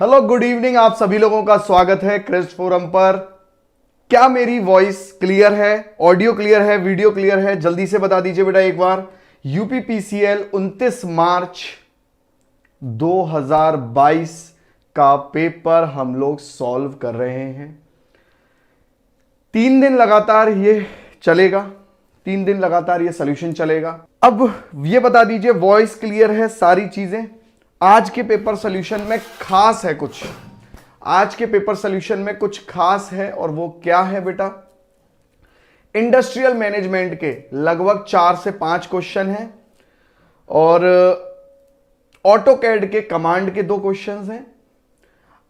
Hello good evening, आप सभी लोगों का स्वागत है क्रिस्ट फोरम पर। क्या मेरी वॉइस क्लियर है, ऑडियो क्लियर है, वीडियो क्लियर है? जल्दी से बता दीजिए बेटा एक बार। यूपीपीसीएल 29 मार्च 2022 का पेपर हम लोग सॉल्व कर रहे हैं। 3 दिन लगातार ये चलेगा, 3 दिन लगातार ये सॉल्यूशन चलेगा। अब ये बता दीजिए वॉइस क्लियर है, सारी चीजें। आज के पेपर सॉल्यूशन में खास है कुछ, आज के पेपर सॉल्यूशन में कुछ खास है, और वो क्या है बेटा? इंडस्ट्रियल मैनेजमेंट के लगभग 4 से 5 क्वेश्चन हैं, और ऑटोकैड के कमांड के 2 क्वेश्चंस हैं।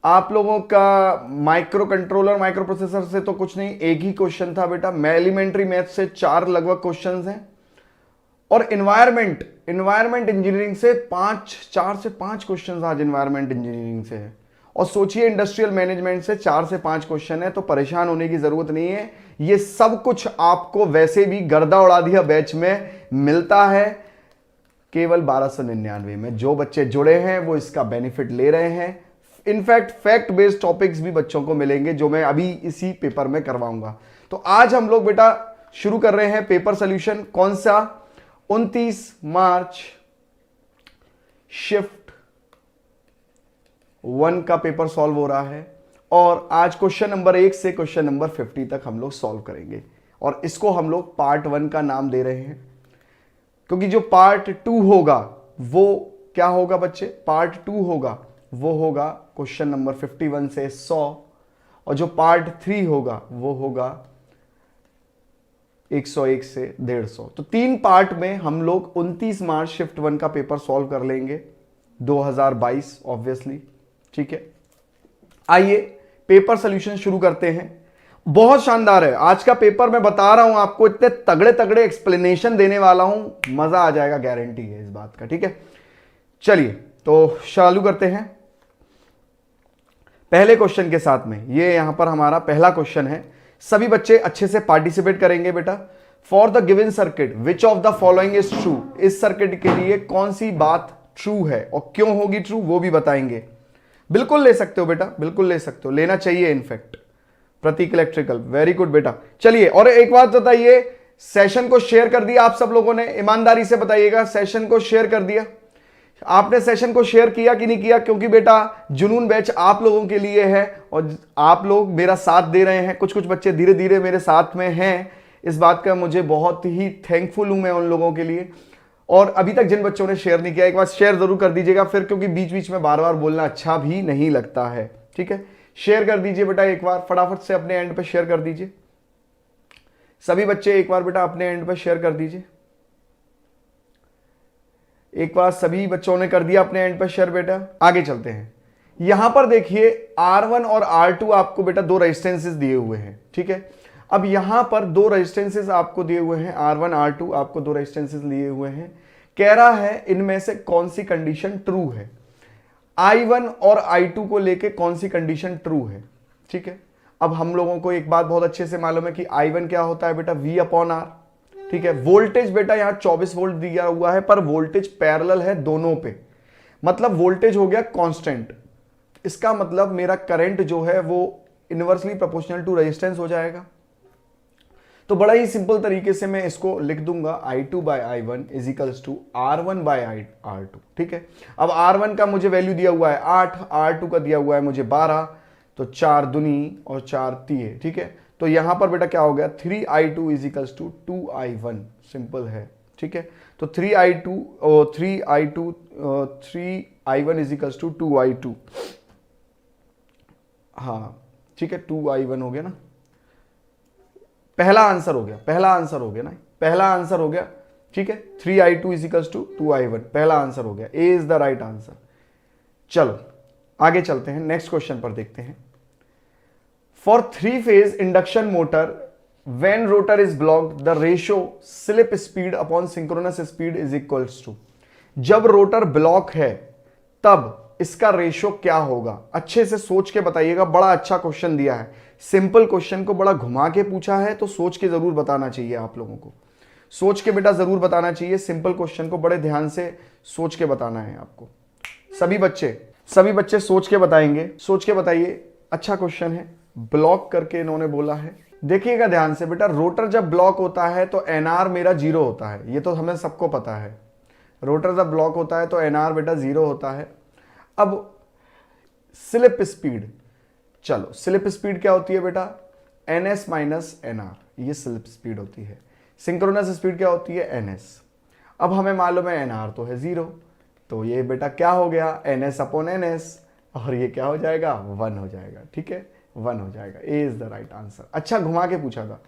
आप लोगों का माइक्रो कंट्रोलर, माइक्रो प्रोसेसर से तो कुछ नहीं, एक ही क्वेश्चन था बेटा। एलिमेंट्री मैथ से 4 लगभग क्वेश्चंस हैं, और इन्वायरमेंट इंजीनियरिंग से 4 से 5 क्वेश्चन आज इन्वायरमेंट इंजीनियरिंग से है। और सोचिए इंडस्ट्रियल मैनेजमेंट से 4 से 5 क्वेश्चन है, तो परेशान होने की जरूरत नहीं है। ये सब कुछ आपको वैसे भी गर्दा उड़ा दिया बैच में मिलता है केवल 1299 में। जो बच्चे जुड़े हैं वो इसका बेनिफिट ले रहे हैं। इनफैक्ट फैक्ट बेस्ड टॉपिक्स भी बच्चों को मिलेंगे, जो मैं अभी इसी पेपर में करवाऊंगा। तो आज हम लोग बेटा शुरू कर रहे हैं पेपर सोल्यूशन। कौन सा? 29 मार्च शिफ्ट 1 का पेपर सॉल्व हो रहा है, और आज क्वेश्चन नंबर 1 से क्वेश्चन नंबर 50 तक हम लोग सॉल्व करेंगे। और इसको हम लोग पार्ट 1 का नाम दे रहे हैं, क्योंकि जो पार्ट 2 होगा वो क्या होगा बच्चे? पार्ट 2 होगा वो होगा क्वेश्चन नंबर 51 से 100, और जो पार्ट 3 होगा वो होगा 101 से 150। तो 3 पार्ट में हम लोग 29 मार्च शिफ्ट 1 का पेपर सॉल्व कर लेंगे 2022 ऑब्वियसली। ठीक है, आइए पेपर सॉल्यूशन शुरू करते हैं। बहुत शानदार है आज का पेपर, मैं बता रहा हूं आपको, इतने तगड़े तगड़े एक्सप्लेनेशन देने वाला हूं, मजा आ जाएगा, गारंटी है इस बात का। ठीक है, चलिए तो चालू करते हैं पहले क्वेश्चन के साथ में। ये यहां पर हमारा पहला क्वेश्चन है। सभी बच्चे अच्छे से पार्टिसिपेट करेंगे बेटा। For the given circuit which of the following is true? इस सर्किट के लिए कौन सी बात ट्रू है और क्यों होगी ट्रू, वो भी बताएंगे। बिल्कुल ले सकते हो बेटा, बिल्कुल ले सकते हो, लेना चाहिए इनफैक्ट। प्रतीक इलेक्ट्रिकल, वेरी गुड बेटा। चलिए, और एक बात बताइए, सेशन को शेयर कर दिया आप सब लोगों ने? ईमानदारी से बताइएगा, सेशन को शेयर कर दिया? आपने सेशन को शेयर किया कि नहीं किया? क्योंकि बेटा जुनून बैच आप लोगों के लिए है, और आप लोग मेरा साथ दे रहे हैं। कुछ कुछ बच्चे धीरे धीरे मेरे साथ में हैं, इस बात का मुझे बहुत ही थैंकफुल हूं मैं उन लोगों के लिए। और अभी तक जिन बच्चों ने शेयर नहीं किया, एक बार शेयर जरूर कर दीजिएगा फिर, क्योंकि बीच बीच में बार बार बोलना अच्छा भी नहीं लगता है। ठीक है, शेयर कर दीजिए बेटा एक बार, फटाफट से अपने एंड पे शेयर कर दीजिए। सभी बच्चे एक बार बेटा अपने एंड पे शेयर कर दीजिए। एक बार सभी बच्चों ने कर दिया अपने एंड पर शेयर बेटा। आगे चलते हैं। यहां पर देखिए R1 और R2 आपको बेटा 2 रेजिस्टेंसेस दिए हुए हैं। ठीक है, अब यहां पर 2 रेजिस्टेंसेस आपको दिए हुए हैं, R1 R2 आपको 2 रेजिस्टेंसेस लिए हुए हैं। कह रहा है इनमें से कौन सी कंडीशन ट्रू है? I1 और I2 को लेके कौन सी कंडीशन ट्रू है? ठीक है, अब हम लोगों को एक बात बहुत अच्छे से मालूम है कि I1 क्या होता है बेटा? V/R। ठीक है, वोल्टेज बेटा यहां 24 वोल्ट दिया हुआ है, पर वोल्टेज पैरेलल है दोनों पे, मतलब वोल्टेज हो गया कांस्टेंट। इसका मतलब मेरा करंट जो है वो इनवर्सली प्रोपोर्शनल टू रेजिस्टेंस हो जाएगा। तो बड़ा ही सिंपल तरीके से मैं इसको लिख दूंगा, I2/I1 is equals to R1/R2। ठीक है, अब R1 का मुझे वैल्यू दिया हुआ है 8, R2 का दिया हुआ है मुझे 12, तो 4 दूनी और 4 तीय। ठीक है, तो यहां पर बेटा क्या हो गया? 3I2 is equals to 2I1। Simple है। ठीक है, तो 3I1 is equals to 2I2। हाँ ठीक है, 2I1 हो गया ना, पहला आंसर हो गया, पहला आंसर हो गया ना, पहला आंसर हो गया। ठीक है, 3I2 is equals to 2I1, पहला आंसर हो गया। ए इज द राइट आंसर। चलो आगे चलते हैं, नेक्स्ट क्वेश्चन पर देखते हैं। For 3-phase induction motor, when rotor is blocked, the ratio slip speed upon synchronous speed is equals to। जब रोटर ब्लॉक है तब इसका रेशो क्या होगा? अच्छे से सोच के बताइएगा, बड़ा अच्छा क्वेश्चन दिया है। सिंपल क्वेश्चन को बड़ा घुमा के पूछा है, तो सोच के जरूर बताना चाहिए आप लोगों को, सोच के बेटा जरूर बताना चाहिए। सिंपल क्वेश्चन को बड़े ध्यान से सोच के बताना है आपको। सभी बच्चे सभी बच्चे सोच के बताएंगे, सोच के बताइए। अच्छा क्वेश्चन है, ब्लॉक करके इन्होंने बोला है। देखिएगा ध्यान से बेटा, रोटर जब ब्लॉक होता है तो एनआर मेरा 0 होता है, ये तो हमें सबको पता है। रोटर जब ब्लॉक होता है तो एनआर बेटा 0 होता है। अब स्लिप स्पीड, चलो स्लिप स्पीड क्या होती है बेटा, ns माइनस एनआर, ये स्लिप स्पीड होती है। सिंक्रोनस स्पीड क्या होती है, ns। अब हमें मालूम है एनआर तो है 0, तो ये बेटा क्या हो गया, ns अपॉन ns, और ये क्या हो जाएगा, 1 हो जाएगा। ठीक है, 1 हो जाएगा। ए इज द राइट आंसर। अच्छा घुमा के पूछा था,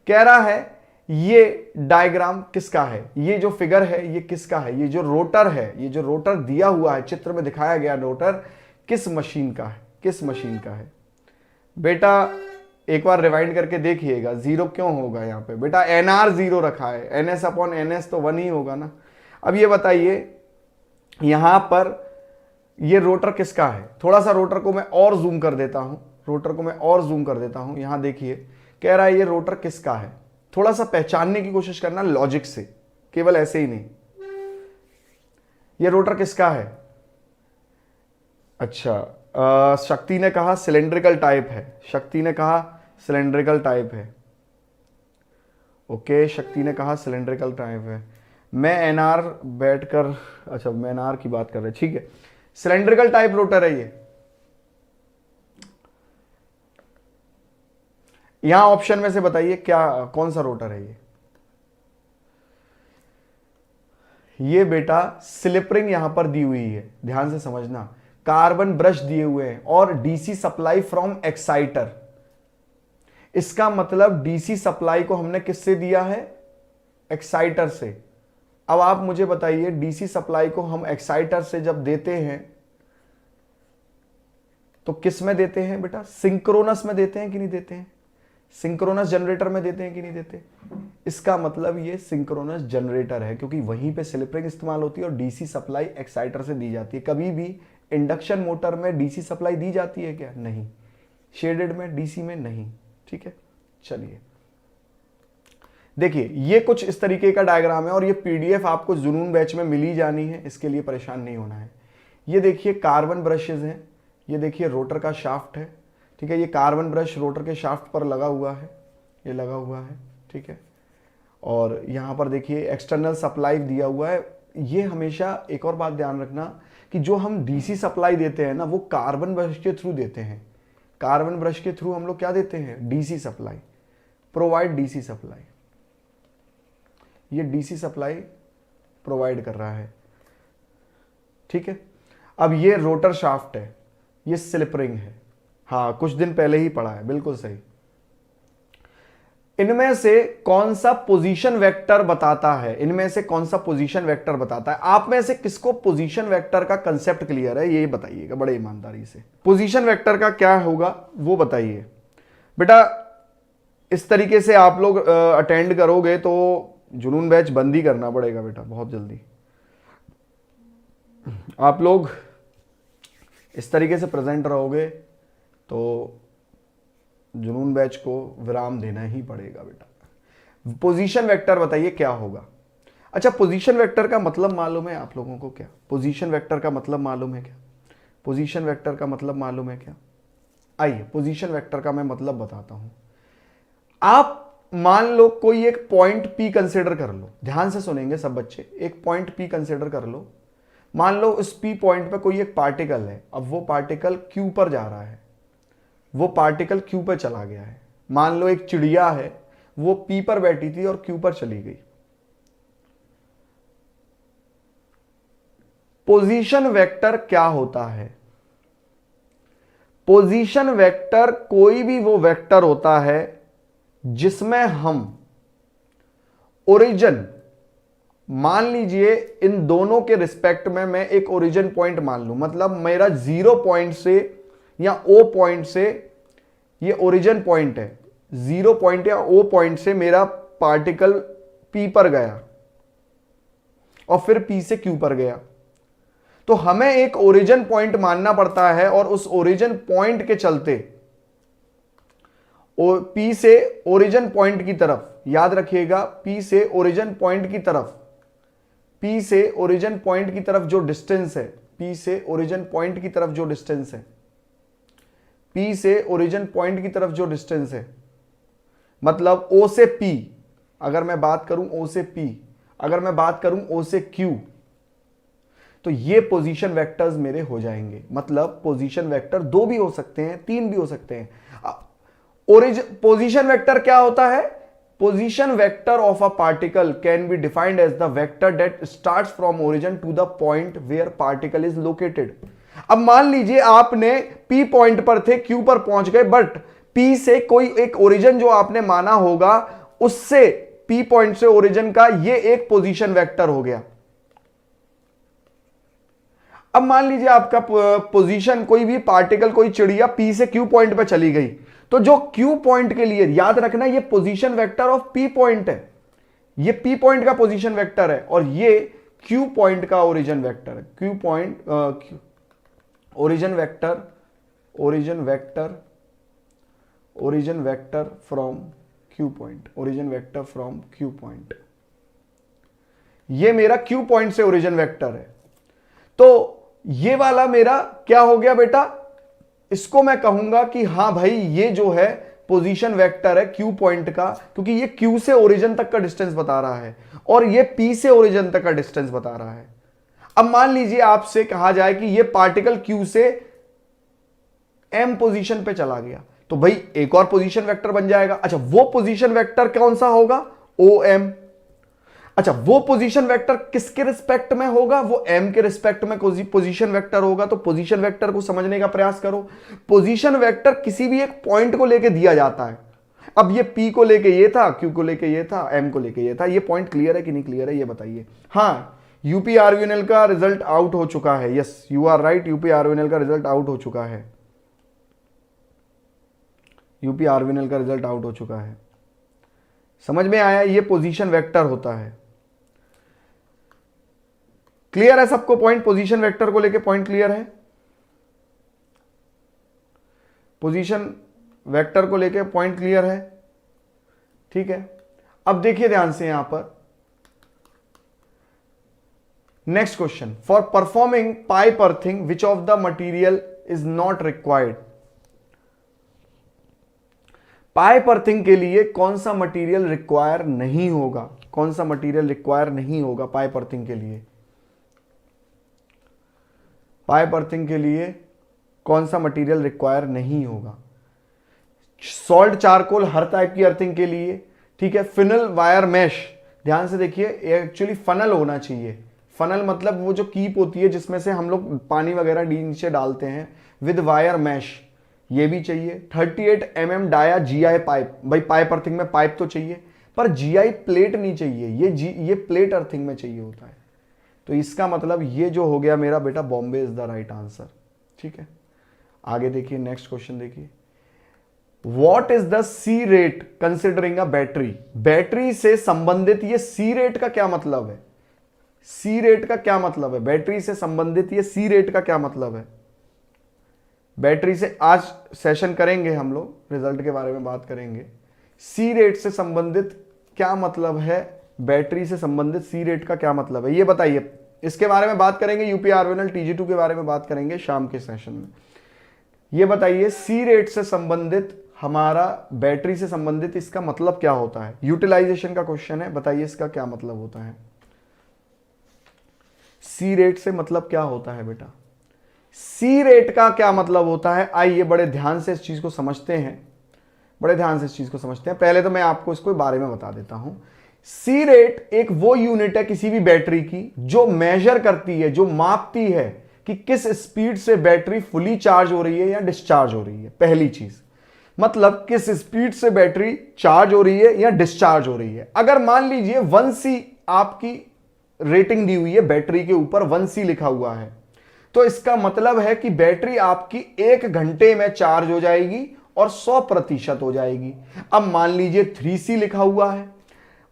कह रहा है ये डायग्राम किसका है, ये जो फिगर है ये किसका है, ये जो रोटर है, ये जो रोटर दिया हुआ है चित्र में दिखाया गया रोटर किस मशीन का है, किस मशीन का है। बेटा एक बार रिवाइंड करके देखिएगा, 0 क्यों होगा यहाँ पे बेटा, एनआर 0 रखा है, ns अपॉन ns तो 1 ही होगा ना। अब ये बताइए यहां पर ये रोटर किसका है, थोड़ा सा रोटर को मैं और जूम कर देता हूं, रोटर को मैं और जूम कर देता हूं। यहां देखिए कह रहा है ये रोटर किसका है, थोड़ा सा पहचानने की कोशिश करना लॉजिक से, केवल ऐसे ही नहीं। ये रोटर किसका है, अच्छा शक्ति ने कहा सिलेंड्रिकल टाइप है, शक्ति ने कहा सिलेंड्रिकल टाइप है। ओके, शक्ति ने कहा सिलेंड्रिकल टाइप है। मैं एनआर बैठकर, अच्छा मैं एनआर की बात कर रहे, ठीक है, सिलेंड्रिकल टाइप रोटर है ये। यहां ऑप्शन में से बताइए क्या, कौन सा रोटर है ये बेटा स्लिप रिंग यहां पर दी हुई है, ध्यान से समझना, कार्बन ब्रश दिए हुए हैं और डीसी सप्लाई फ्रॉम एक्साइटर। इसका मतलब डीसी सप्लाई को हमने किससे दिया है, एक्साइटर से। अब आप मुझे बताइए डीसी सप्लाई को हम एक्साइटर से जब देते हैं तो किस में देते हैं बेटा, सिंक्रोनस में देते हैं कि नहीं देते हैं, सिंक्रोनस जनरेटर में देते हैं कि नहीं देते। इसका मतलब ये सिंक्रोनस जनरेटर है, क्योंकि वहीं पे स्लिप रिंग इस्तेमाल होती है और डीसी सप्लाई एक्साइटर से दी जाती है। कभी भी इंडक्शन मोटर में डीसी सप्लाई दी जाती है क्या, नहीं, शेडेड में, डीसी में नहीं। ठीक है, चलिए देखिए ये कुछ इस तरीके का डायग्राम है और ये पीडीएफ आपको जुनून बैच में मिली जानी है, इसके लिए परेशान नहीं होना है। ये देखिए कार्बन ब्रशेज हैं, ये देखिए रोटर का शाफ्ट है, ठीक है, ये कार्बन ब्रश रोटर के शाफ्ट पर लगा हुआ है, ये लगा हुआ है, ठीक है। और यहाँ पर देखिए एक्सटर्नल सप्लाई दिया हुआ है। ये हमेशा एक और बात ध्यान रखना कि जो हम डीसी सप्लाई देते हैं ना वो कार्बन ब्रश के थ्रू देते हैं, कार्बन ब्रश के थ्रू हम लोग क्या देते हैं, DC supply, provide DC supply. ये डीसी सप्लाई प्रोवाइड कर रहा है, ठीक है। अब ये रोटर शाफ्ट है, ये स्लिप रिंग है, हाँ कुछ दिन पहले ही पढ़ा है, बिल्कुल सही। इनमें से कौन सा पोजीशन वेक्टर बताता है, इनमें से कौन सा पोजीशन वेक्टर बताता है, आप में से किसको पोजीशन वेक्टर का कंसेप्ट क्लियर है, ये बताइएगा बड़े ईमानदारी से। पोजीशन वेक्टर का क्या होगा वो बताइए बेटा। इस तरीके से आप लोग अटेंड करोगे तो जुनून बैच बंद ही करना पड़ेगा बेटा बहुत जल्दी। आप लोग इस तरीके से प्रेजेंट रहोगे तो जुनून बैच को विराम देना ही पड़ेगा बेटा। पोजीशन वेक्टर बताइए क्या होगा। अच्छा पोजीशन वेक्टर का मतलब मालूम है आप लोगों को क्या, पोजीशन वेक्टर का मतलब मालूम है क्या, पोजीशन वेक्टर का मतलब मालूम है क्या। आइए पोजीशन वेक्टर का मैं मतलब बताता हूं। आप मान लो कोई एक पॉइंट P कंसिडर कर लो, ध्यान से सुनेंगे सब बच्चे, एक पॉइंट P कंसिडर कर लो। मान लो उस P पॉइंट पे कोई एक पार्टिकल है, अब वो पार्टिकल Q पर जा रहा है, वो पार्टिकल Q पर चला गया है। मान लो एक चिड़िया है, वो P पर बैठी थी और Q पर चली गई। पोजीशन वेक्टर क्या होता है, पोजीशन वेक्टर कोई भी वो वेक्टर होता है जिसमें हम ओरिजिन, मान लीजिए इन दोनों के रिस्पेक्ट में मैं एक ओरिजिन पॉइंट मान लूं, मतलब मेरा 0 पॉइंट से या O पॉइंट से, ये ओरिजिन पॉइंट है, 0 पॉइंट या O पॉइंट से मेरा पार्टिकल P पर गया और फिर P से Q पर गया, तो हमें एक ओरिजिन पॉइंट मानना पड़ता है और उस ओरिजिन पॉइंट के चलते P से ओरिजिन पॉइंट की तरफ, याद रखिएगा P से ओरिजिन पॉइंट की तरफ, P से ओरिजिन पॉइंट की तरफ जो डिस्टेंस है P से ओरिजिन पॉइंट की तरफ जो डिस्टेंस है, P से ओरिजिन पॉइंट की तरफ जो डिस्टेंस है, मतलब O से P, अगर मैं बात करूं O से P, अगर मैं बात करूं O से Q, तो ये पोजीशन वेक्टर्स मेरे हो जाएंगे। मतलब पोजीशन वेक्टर 2 भी हो सकते हैं, 3 भी हो सकते हैं। पोजीशन वेक्टर क्या होता है? Position vector of a particle can be defined as the vector that starts from origin to the point where particle is located. अब मान लीजिए आपने P पॉइंट पर थे, Q पर पहुंच गए, बट P से कोई एक ओरिजिन जो आपने माना होगा, उससे P पॉइंट से ओरिजिन का ये एक पोजीशन वेक्टर हो गया। अब मान लीजिए आपका पोजीशन, कोई भी पार्टिकल, कोई चिड़िया P से Q पॉइंट पर चली गई, तो जो Q पॉइंट के लिए, याद रखना, ये position vector of P point है, ये P पॉइंट का पोजीशन वेक्टर है, और ये Q पॉइंट का ओरिजिन वेक्टर है। Q point origin vector, origin vector, origin vector from Q point, origin vector from Q point, ये मेरा Q पॉइंट से ओरिजिन वेक्टर है। तो ये वाला मेरा क्या हो गया बेटा? इसको मैं कहूंगा कि हां भाई, ये जो है पोजीशन वेक्टर है Q पॉइंट का, क्योंकि ये Q से ओरिजिन तक का डिस्टेंस बता रहा है और ये P से ओरिजिन तक का डिस्टेंस बता रहा है। अब मान लीजिए आपसे कहा जाए कि ये पार्टिकल Q से M पोजीशन पे चला गया, तो भाई एक और पोजीशन वेक्टर बन जाएगा। अच्छा, वो पोजीशन वेक्टर कौन सा होगा? OM। अच्छा, वो पोजीशन वेक्टर किसके रिस्पेक्ट में होगा? वो M के रिस्पेक्ट में पोजीशन वेक्टर होगा। तो पोजीशन वेक्टर को समझने का प्रयास करो। पोजीशन वेक्टर किसी भी एक पॉइंट को लेके दिया जाता है। अब ये P को लेके ये था, Q को लेके ये था, M को लेके ये था। ये पॉइंट क्लियर है कि नहीं क्लियर है, ये बताइए। हाँ, यूपी आरवीएनएल का रिजल्ट आउट हो चुका है। Yes, you are right, UP RVNL का रिजल्ट आउट हो चुका है। यूपी आरवीएनएल का रिजल्ट आउट हो चुका है। समझ में आया? ये पोजीशन वेक्टर होता है। क्लियर है सबको? पॉइंट पोजीशन वेक्टर को लेके पॉइंट क्लियर है? पोजीशन वेक्टर को लेके पॉइंट क्लियर है? ठीक है। अब देखिए ध्यान से यहां पर next question, for performing pipe earthing which of the material is not required. Pipe earthing के लिए कौन सा मटीरियल रिक्वायर नहीं होगा? कौन सा मटीरियल रिक्वायर नहीं होगा पाइप अर्थिंग के लिए? पाइप अर्थिंग के लिए कौन सा मटेरियल रिक्वायर नहीं होगा? सॉल्ट चारकोल हर टाइप की अर्थिंग के लिए, ठीक है। फिनल वायर मैश, ध्यान से देखिए, एक्चुअली फनल होना चाहिए। फनल मतलब वो जो कीप होती है जिसमें से हम लोग पानी वगैरह नीचे डालते हैं, विद वायर मैश, ये भी चाहिए। 38 mm डाया GI पाइप, भाई पाइप अर्थिंग में पाइप तो चाहिए, पर GI प्लेट नहीं चाहिए, ये प्लेट अर्थिंग में चाहिए होता है। तो इसका मतलब ये जो हो गया मेरा बेटा, Bombay is the right answer. ठीक है, आगे देखिए, नेक्स्ट क्वेश्चन देखिए, what is the C rate considering a battery. Battery से संबंधित ये सी रेट का क्या मतलब है? सी रेट का क्या मतलब है? बैटरी से संबंधित ये सी रेट का क्या मतलब है? बैटरी से आज सेशन करेंगे हम लोग, रिजल्ट के बारे में बात करेंगे। सी रेट से संबंधित क्या मतलब है? बैटरी से संबंधित सी रेट का क्या मतलब है, ये बताइए। इसके बारे में बात करेंगे, यूपी आरवीएनएल TG2 के बारे में बात करेंगे शाम के सेशन में। ये बताइए, सी रेट से संबंधित, हमारा बैटरी से संबंधित, इसका मतलब क्या होता है? यूटिलाइजेशन का क्वेश्चन है, बताइए इसका क्या मतलब होता है? सी रेट से मतलब क्या होता है बेटा? सी रेट का क्या मतलब होता है? आइए बड़े ध्यान से इस चीज को समझते हैं, बड़े ध्यान से इस चीज को समझते हैं। पहले तो मैं आपको इसको बारे में बता देता हूं। सी रेट एक वो यूनिट है किसी भी बैटरी की जो मेजर करती है, जो मापती है कि किस स्पीड से बैटरी फुली चार्ज हो रही है या डिस्चार्ज हो रही है। पहली चीज, मतलब किस स्पीड से बैटरी चार्ज हो रही है या डिस्चार्ज हो रही है। अगर मान लीजिए 1C आपकी रेटिंग दी हुई है, बैटरी के ऊपर 1C लिखा हुआ है, तो इसका मतलब है कि बैटरी आपकी 1 घंटे में चार्ज हो जाएगी और 100% हो जाएगी। अब मान लीजिए 3C लिखा हुआ है,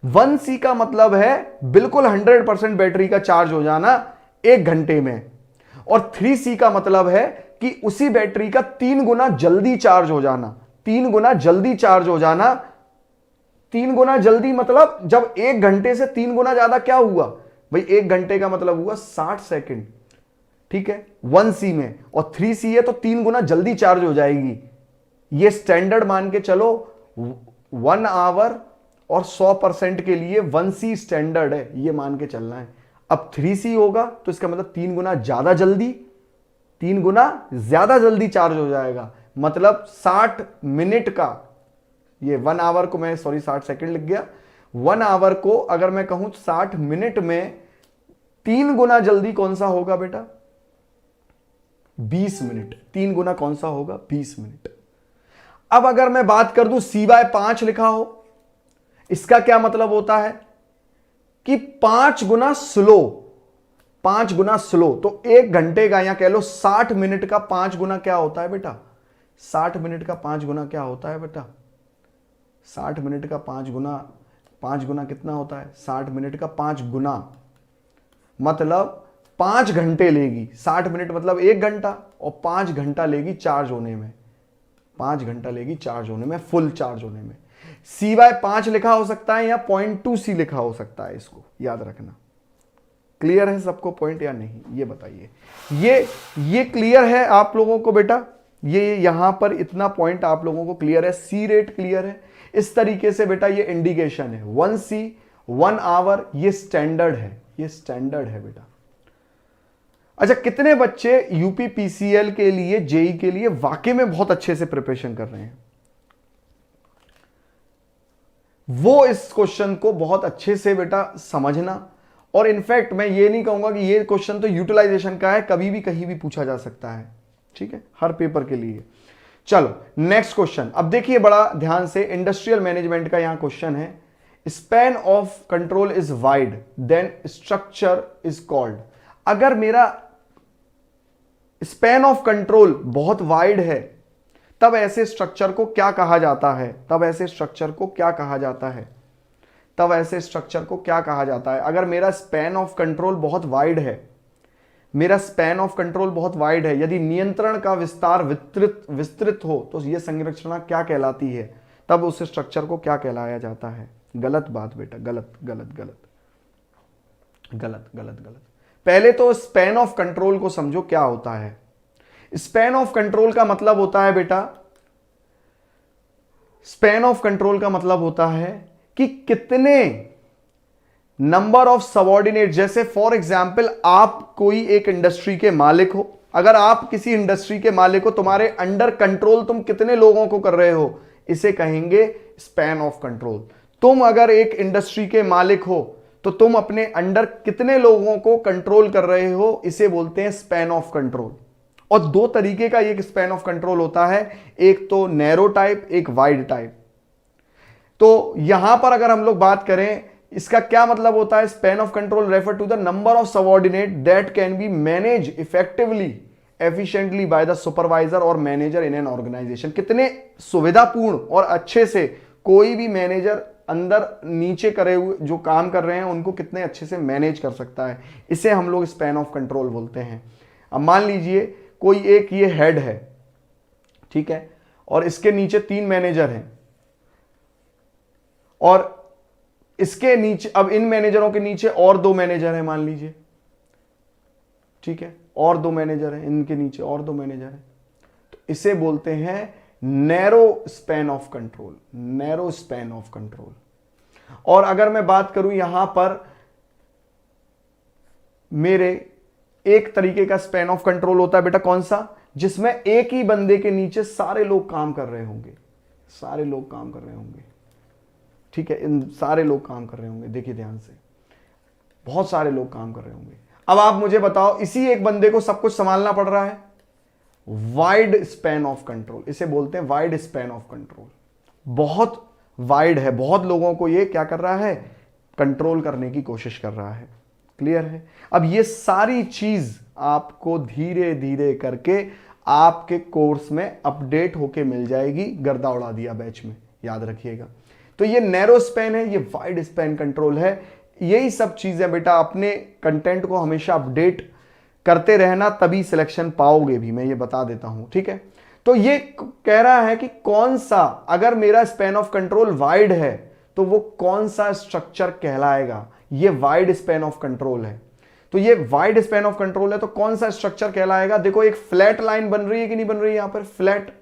1C का मतलब है बिल्कुल 100% बैटरी का चार्ज हो जाना 1 घंटे में, और 3C का मतलब है कि उसी बैटरी का 3 गुना जल्दी चार्ज हो जाना। 3 गुना जल्दी चार्ज हो जाना, 3 गुना जल्दी मतलब जब 1 घंटे से 3 गुना ज्यादा क्या हुआ भाई? 1 घंटे का मतलब हुआ 60 सेकंड। ठीक है, 1C में, और 3C है तो 3 गुना जल्दी चार्ज हो जाएगी। ये स्टैंडर्ड मान के चलो, 1 आवर और 100% के लिए 1C स्टैंडर्ड है, ये मान के चलना है। अब 3C होगा तो इसका मतलब 3 गुना ज्यादा जल्दी, 3 गुना ज्यादा जल्दी चार्ज हो जाएगा। मतलब 60 मिनट का, ये 1 आवर को मैं 60 सेकंड लिख गया, 1 आवर को अगर मैं कहूं 60 मिनट में 3 गुना जल्दी कौन सा होगा बेटा? 20 मिनट। 3 गुना कौन सा होगा? 20 मिनट। अब अगर मैं बात कर दूं C/5 लिखा हो, इसका क्या मतलब होता है कि 5 गुना स्लो, 5 गुना स्लो। तो 1 घंटे का, या कह लो 60 मिनट का 5 गुना क्या होता है बेटा? 60 मिनट का 5 गुना क्या होता है बेटा? 60 मिनट का 5 गुना, 5 गुना कितना होता है? 60 मिनट का 5 गुना मतलब 5 घंटे लेगी। 60 मिनट मतलब 1 घंटा, और 5 घंटा लेगी चार्ज होने में, 5 घंटा लेगी चार्ज होने में, फुल चार्ज होने में। C/5 लिखा हो सकता है या 0.2C लिखा हो सकता है, इसको याद रखना। क्लियर है सबको पॉइंट या नहीं, ये बताइए। ये क्लियर है आप लोगों को बेटा? ये यहां पर इतना पॉइंट आप लोगों को क्लियर है? C रेट क्लियर है? इस तरीके से बेटा ये इंडिकेशन है। 1C 1 आवर, ये स्टैंडर्ड है, ये स्टैंडर्ड है बेटा। अच्छा, कितने बच्चे UPPCL के लिए, जेई के लिए वाकई में बहुत अच्छे से प्रिपरेशन कर रहे हैं? वो इस क्वेश्चन को बहुत अच्छे से बेटा समझना, और इनफैक्ट मैं ये नहीं कहूंगा कि ये क्वेश्चन तो यूटिलाइजेशन का है, कभी भी कहीं भी पूछा जा सकता है, ठीक है, हर पेपर के लिए। चलो नेक्स्ट क्वेश्चन, अब देखिए बड़ा ध्यान से, इंडस्ट्रियल मैनेजमेंट का यहां क्वेश्चन है। Span of control is wide then structure is called. अगर मेरा स्पैन ऑफ कंट्रोल बहुत वाइड है, तब ऐसे स्ट्रक्चर को क्या कहा जाता है? तब ऐसे स्ट्रक्चर को क्या कहा जाता है? तब ऐसे स्ट्रक्चर को क्या कहा जाता है? अगर मेरा स्पैन ऑफ कंट्रोल बहुत वाइड है, मेरा स्पैन ऑफ कंट्रोल बहुत वाइड है, यदि नियंत्रण का विस्तार विस्तृत हो, तो यह संरचना क्या कहलाती है? तब उस स्ट्रक्चर को क्या कहलाया जाता है? गलत बात बेटा, गलत गलत गलत गलत गलत गलत। पहले तो स्पैन ऑफ कंट्रोल को समझो क्या होता है। स्पैन ऑफ कंट्रोल का मतलब होता है बेटा, स्पैन ऑफ कंट्रोल का मतलब होता है कि कितने नंबर ऑफ सबऑर्डिनेट, जैसे फॉर एग्जांपल आप कोई एक इंडस्ट्री के मालिक हो, अगर आप किसी इंडस्ट्री के मालिक हो, तुम्हारे अंडर कंट्रोल तुम कितने लोगों को कर रहे हो, इसे कहेंगे स्पैन ऑफ कंट्रोल। तुम अगर एक इंडस्ट्री के मालिक हो तो तुम अपने अंडर कितने लोगों को कंट्रोल कर रहे हो, इसे बोलते हैं स्पैन ऑफ कंट्रोल। और 2 तरीके का एक स्पैन ऑफ कंट्रोल होता है, एक तो नैरो टाइप, एक वाइड टाइप। तो यहां पर अगर हम लोग बात करें, इसका क्या मतलब होता है? Span of control refer to the number of subordinate that can be manage effectively efficiently by the supervisor और मैनेजर इन एन ऑर्गेनाइजेशन। कितने सुविधापूर्ण और अच्छे से कोई भी मैनेजर अंदर नीचे करे हुए जो काम कर रहे हैं उनको कितने अच्छे से मैनेज कर सकता है, इसे हम लोग स्पैन ऑफ कंट्रोल बोलते हैं। अब मान लीजिए कोई एक ये हेड है, ठीक है, और इसके नीचे 3 मैनेजर हैं, और इसके नीचे, अब इन मैनेजरों के नीचे और 2 मैनेजर हैं मान लीजिए, ठीक है, और 2 मैनेजर हैं, इनके नीचे और 2 मैनेजर हैं, तो इसे बोलते हैं narrow span of control, narrow span of control. और अगर मैं बात करूं यहां पर मेरे एक तरीके का स्पैन ऑफ कंट्रोल होता है बेटा, कौन सा? जिसमें एक ही बंदे के नीचे सारे लोग काम कर रहे होंगे, सारे लोग काम कर रहे होंगे, ठीक है, इन सारे लोग काम कर रहे होंगे, देखिए ध्यान से, बहुत सारे लोग काम कर रहे होंगे। अब आप मुझे बताओ, इसी एक बंदे को सब कुछ संभालना पड़ रहा है, वाइड स्पैन ऑफ कंट्रोल, इसे बोलते हैं वाइड स्पैन ऑफ कंट्रोल। बहुत वाइड है, बहुत लोगों को ये क्या कर रहा है? कंट्रोल करने की कोशिश कर रहा है। क्लियर है? अब ये सारी चीज आपको धीरे धीरे करके आपके कोर्स में अपडेट होके मिल जाएगी, गर्दा उड़ा दिया बैच में, याद रखिएगा। तो ये नैरो स्पैन है, ये वाइड स्पैन कंट्रोल है। यही सब चीजें बेटा अपने कंटेंट को हमेशा अपडेट करते रहना, तभी सिलेक्शन पाओगे भी, मैं ये बता देता हूं, ठीक है। तो ये कह रहा है कि कौन सा, अगर मेरा स्पैन ऑफ कंट्रोल वाइड है तो वो कौन सा स्ट्रक्चर कहलाएगा? ये वाइड स्पैन ऑफ कंट्रोल है। तो ये वाइड स्पैन ऑफ कंट्रोल है, तो कौन सा स्ट्रक्चर कहलाएगा? देखो एक फ्लैट लाइन बन रही है कि नहीं बन रही है यहां पर, फ्लैट,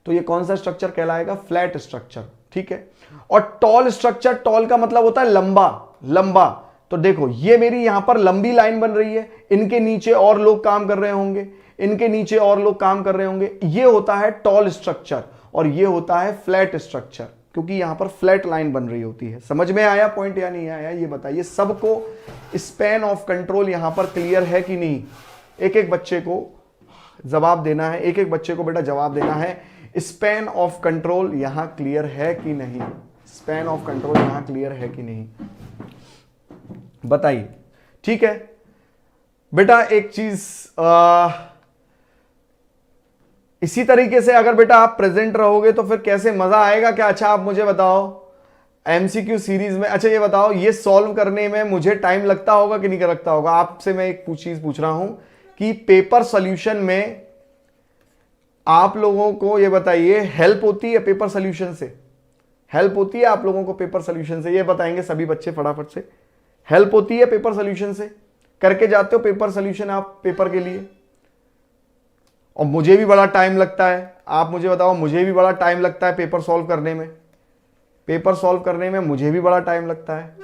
तो ये कौन सा स्ट्रक्चर कहलाएगा? फ्लैट स्ट्रक्चर, ठीक है। और टॉल स्ट्रक्चर, टॉल का मतलब होता है लंबा, लंबा, तो देखो ये मेरी यहां पर लंबी लाइन बन रही है, इनके नीचे और लोग काम कर रहे होंगे, इनके नीचे और लोग काम कर रहे होंगे, ये होता है टॉल स्ट्रक्चर, और ये होता है फ्लैट स्ट्रक्चर, क्योंकि यहां पर फ्लैट लाइन बन रही होती है। समझ में आया पॉइंट या नहीं आया, ये बताइए। सबको स्पैन ऑफ कंट्रोल यहां पर क्लियर है कि नहीं? एक एक बच्चे को जवाब देना है, एक एक बच्चे को बेटा जवाब देना है। स्पैन ऑफ कंट्रोल यहां क्लियर है कि नहीं? स्पैन ऑफ कंट्रोल यहां क्लियर है कि नहीं, बताइए। ठीक है बेटा, एक चीज इसी तरीके से अगर बेटा आप प्रेजेंट रहोगे तो फिर कैसे मजा आएगा क्या? अच्छा आप मुझे बताओ, एमसीक्यू सीरीज में, अच्छा ये बताओ, ये सॉल्व करने में मुझे टाइम लगता होगा कि नहीं लगता होगा? आपसे मैं एक चीज पूछ रहा हूं कि पेपर सॉल्यूशन में आप लोगों को ये बताइए, हेल्प होती है पेपर सॉल्यूशन से? हेल्प होती है आप लोगों को पेपर सॉल्यूशन से? ये बताएंगे सभी बच्चे फटाफट से। हेल्प होती है पेपर सॉल्यूशन से? करके जाते हो पेपर सॉल्यूशन आप पेपर के लिए? और मुझे भी बड़ा टाइम लगता है, आप मुझे बताओ, मुझे भी बड़ा टाइम लगता है पेपर सॉल्व करने में, पेपर सॉल्व करने में मुझे भी बड़ा टाइम लगता है।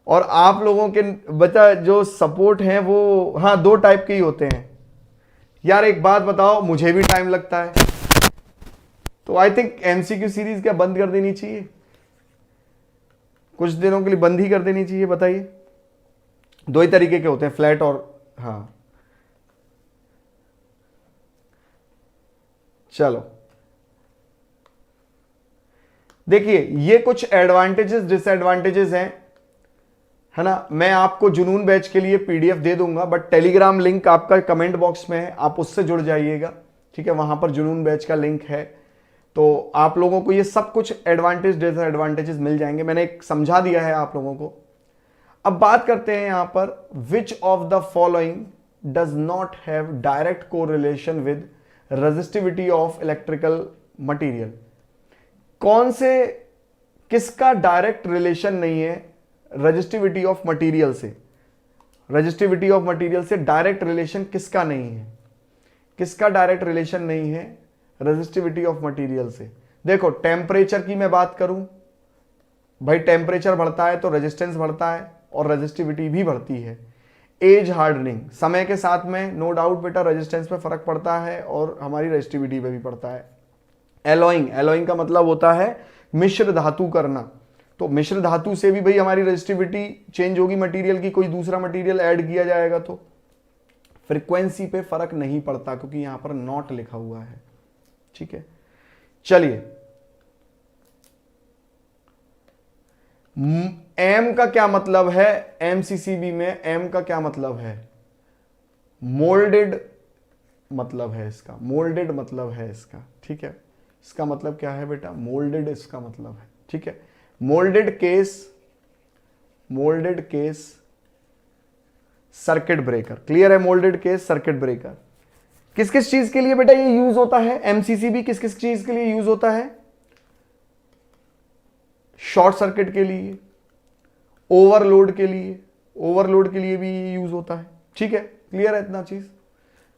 और आप लोगों के बच्चा जो सपोर्ट हैं वो हाँ 2 टाइप के ही होते हैं। यार एक बात बताओ, मुझे भी टाइम लगता है, तो आई थिंक एमसीक्यू सीरीज क्या बंद कर देनी चाहिए? कुछ दिनों के लिए बंद ही कर देनी चाहिए, बताइए। 2 ही तरीके के होते हैं, फ्लैट और हाँ। चलो देखिए, ये कुछ एडवांटेजेस डिसएडवांटेजेस हैं, है ना। मैं आपको जुनून बैच के लिए पीडीएफ दे दूंगा, बट टेलीग्राम लिंक आपका कमेंट बॉक्स में है, आप उससे जुड़ जाइएगा, ठीक है। वहां पर जुनून बैच का लिंक है, तो आप लोगों को ये सब कुछ एडवांटेज डिसएडवांटेजेस मिल जाएंगे। मैंने एक समझा दिया है आप लोगों को। अब बात करते हैं यहां पर, विच of the following does not have direct correlation with resistivity of electrical material? कौन से, किसका डायरेक्ट रिलेशन नहीं है रेजिस्टिविटी ऑफ मटेरियल से? रेजिस्टिविटी ऑफ मटेरियल से डायरेक्ट रिलेशन किसका नहीं है? किसका डायरेक्ट रिलेशन नहीं है रेजिस्टिविटी ऑफ मटेरियल से? देखो टेम्परेचर की मैं बात करूं, भाई टेम्परेचर बढ़ता है तो रेजिस्टेंस बढ़ता है और रेजिस्टिविटी भी बढ़ती है। एज हार्डनिंग, समय के साथ में नो डाउट बेटा रेजिस्टेंस पे फर्क पड़ता है और हमारी रेजिस्टिविटी पे भी पड़ता है। एलॉइंग, एलॉइंग का मतलब होता है मिश्र धातु करना, तो मिश्र धातु से भी भाई हमारी रेजिस्टिविटी चेंज होगी मटेरियल की, कोई दूसरा मटेरियल ऐड किया जाएगा तो। फ्रीक्वेंसी पे फर्क नहीं पड़ता क्योंकि यहां पर नॉट लिखा हुआ है, ठीक है। चलिए, एम का क्या मतलब है? एमसीसीबी में एम का क्या मतलब है? मोल्डेड मतलब है इसका, मोल्डेड मतलब है इसका, ठीक है। इसका मतलब क्या है बेटा? मोल्डेड इसका मतलब है, ठीक है। Moulded case, moulded case circuit breaker, clear है? मोल्डेड केस सर्किट ब्रेकर किस किस चीज के लिए बेटा ये यूज होता है? एमसीसीबी किस किस चीज के लिए यूज होता है? शॉर्ट सर्किट के लिए, ओवरलोड के लिए, ओवरलोड के लिए भी यूज होता है, ठीक है। क्लियर है इतना चीज?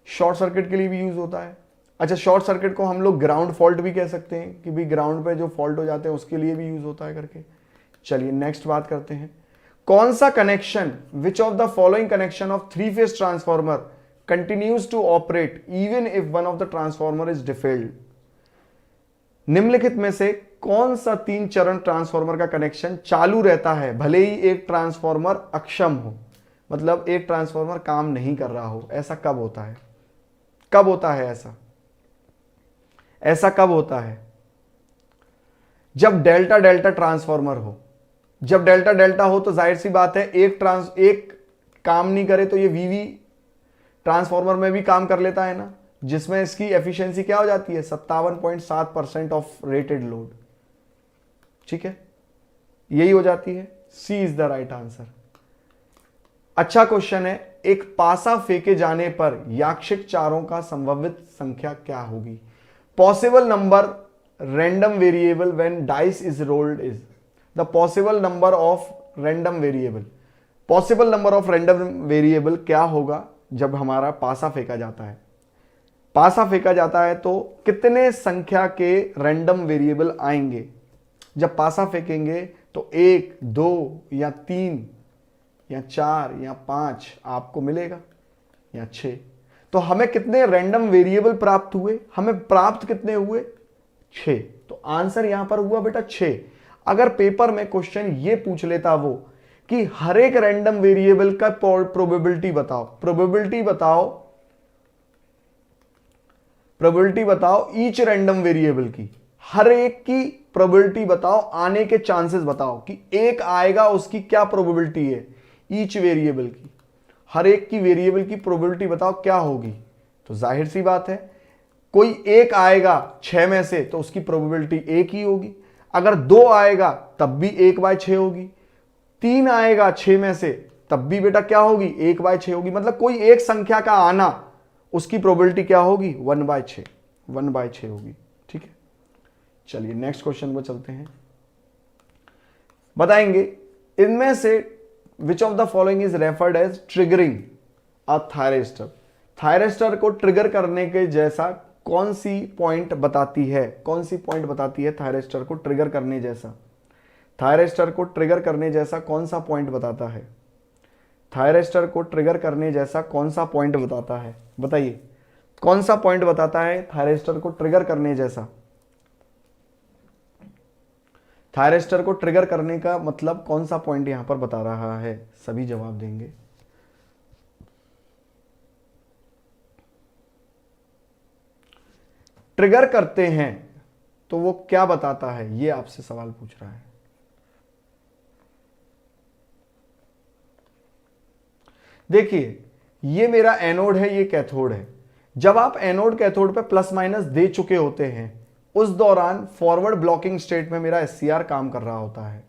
शॉर्ट सर्किट के लिए भी यूज होता है। अच्छा, शॉर्ट सर्किट को हम लोग ग्राउंड फॉल्ट भी कह सकते हैं कि भाई ग्राउंड पे जो फॉल्ट हो जाते हैं उसके लिए भी यूज होता है करके। चलिए नेक्स्ट बात करते हैं। कौन सा connection, which of the following connection of 3 phase transformer continues to operate even if one of the transformer is failed? निम्नलिखित में से कौन सा 3 चरण ट्रांसफॉर्मर का कनेक्शन चालू रहता है भले ही एक ट्रांसफॉर्मर अक्षम हो, मतलब एक ट्रांसफॉर्मर काम नहीं कर रहा हो? ऐसा कब होता है? कब होता है ऐसा? ऐसा कब होता है? जब डेल्टा डेल्टा ट्रांसफॉर्मर हो। जब डेल्टा डेल्टा हो तो जाहिर सी बात है एक काम नहीं करे तो ये वीवी ट्रांसफॉर्मर में भी काम कर लेता है ना, जिसमें इसकी एफिशिएंसी क्या हो जाती है? 57.7% ऑफ रेटेड लोड, ठीक है, यही हो जाती है। C is the right answer. अच्छा क्वेश्चन है, एक पासा फेंके जाने पर याक्षिक चारों का संभावित संख्या क्या होगी? Possible number random variable when dice is rolled is the possible number of random variable. Possible number of random variable क्या होगा जब हमारा पासा फेंका जाता है? पासा फेंका जाता है तो कितने संख्या के रैंडम वेरिएबल आएंगे? जब पासा फेंकेंगे तो 1, 2 या 3 या 4 या 5 आपको मिलेगा या 6। तो हमें कितने रैंडम वेरिएबल प्राप्त हुए? हमें प्राप्त कितने हुए? 6। तो आंसर यहां पर हुआ बेटा 6। अगर पेपर में क्वेश्चन ये पूछ लेता वो कि हर एक रैंडम वेरिएबल का प्रोबेबिलिटी बताओ, प्रोबेबिलिटी बताओ ईच रैंडम वेरिएबल की, हर एक की प्रोबेबिलिटी बताओ, आने के चांसेस बताओ कि एक आएगा उसकी क्या प्रोबेबिलिटी है ईच वेरिएबल की, हर एक की वेरिएबल की प्रोबेबिलिटी बताओ क्या होगी। तो जाहिर सी बात है कोई एक आएगा 6 में से तो उसकी प्रोबेबिलिटी 1 ही होगी। अगर 2 आएगा तब भी 1/6 होगी, 3 आएगा 6 में से तब भी बेटा क्या होगी? 1/6 होगी। मतलब कोई एक संख्या का आना उसकी प्रोबेबिलिटी क्या होगी? 1/6 होगी। ठीक है, चलिए नेक्स्ट क्वेश्चन को चलते हैं। बताएंगे इनमें से विच of the following is referred edge triggering a thyristor. Thyristor को ट्रिगर करने के जैसा कौन सी पॉइंट बताती है? कौन सी पॉइंट बताती है थायरिस्टर को ट्रिगर करने जैसा? थायरिस्टर को ट्रिगर करने जैसा कौन सा पॉइंट बताता है? थायरिस्टर को ट्रिगर करने जैसा कौन सा पॉइंट बताता है? बताइए कौन सा पॉइंट बताता है थायरिस्टर को ट्रिगर करने जैसा? थायरिस्टर को ट्रिगर करने का मतलब कौन सा पॉइंट यहां पर बता रहा है? सभी जवाब देंगे। ट्रिगर करते हैं तो वो क्या बताता है, ये आपसे सवाल पूछ रहा है। देखिए ये मेरा एनोड है, ये कैथोड है। जब आप एनोड कैथोड पे प्लस माइनस दे चुके होते हैं उस दौरान फॉरवर्ड ब्लॉकिंग स्टेट में मेरा एससीआर काम कर रहा होता है।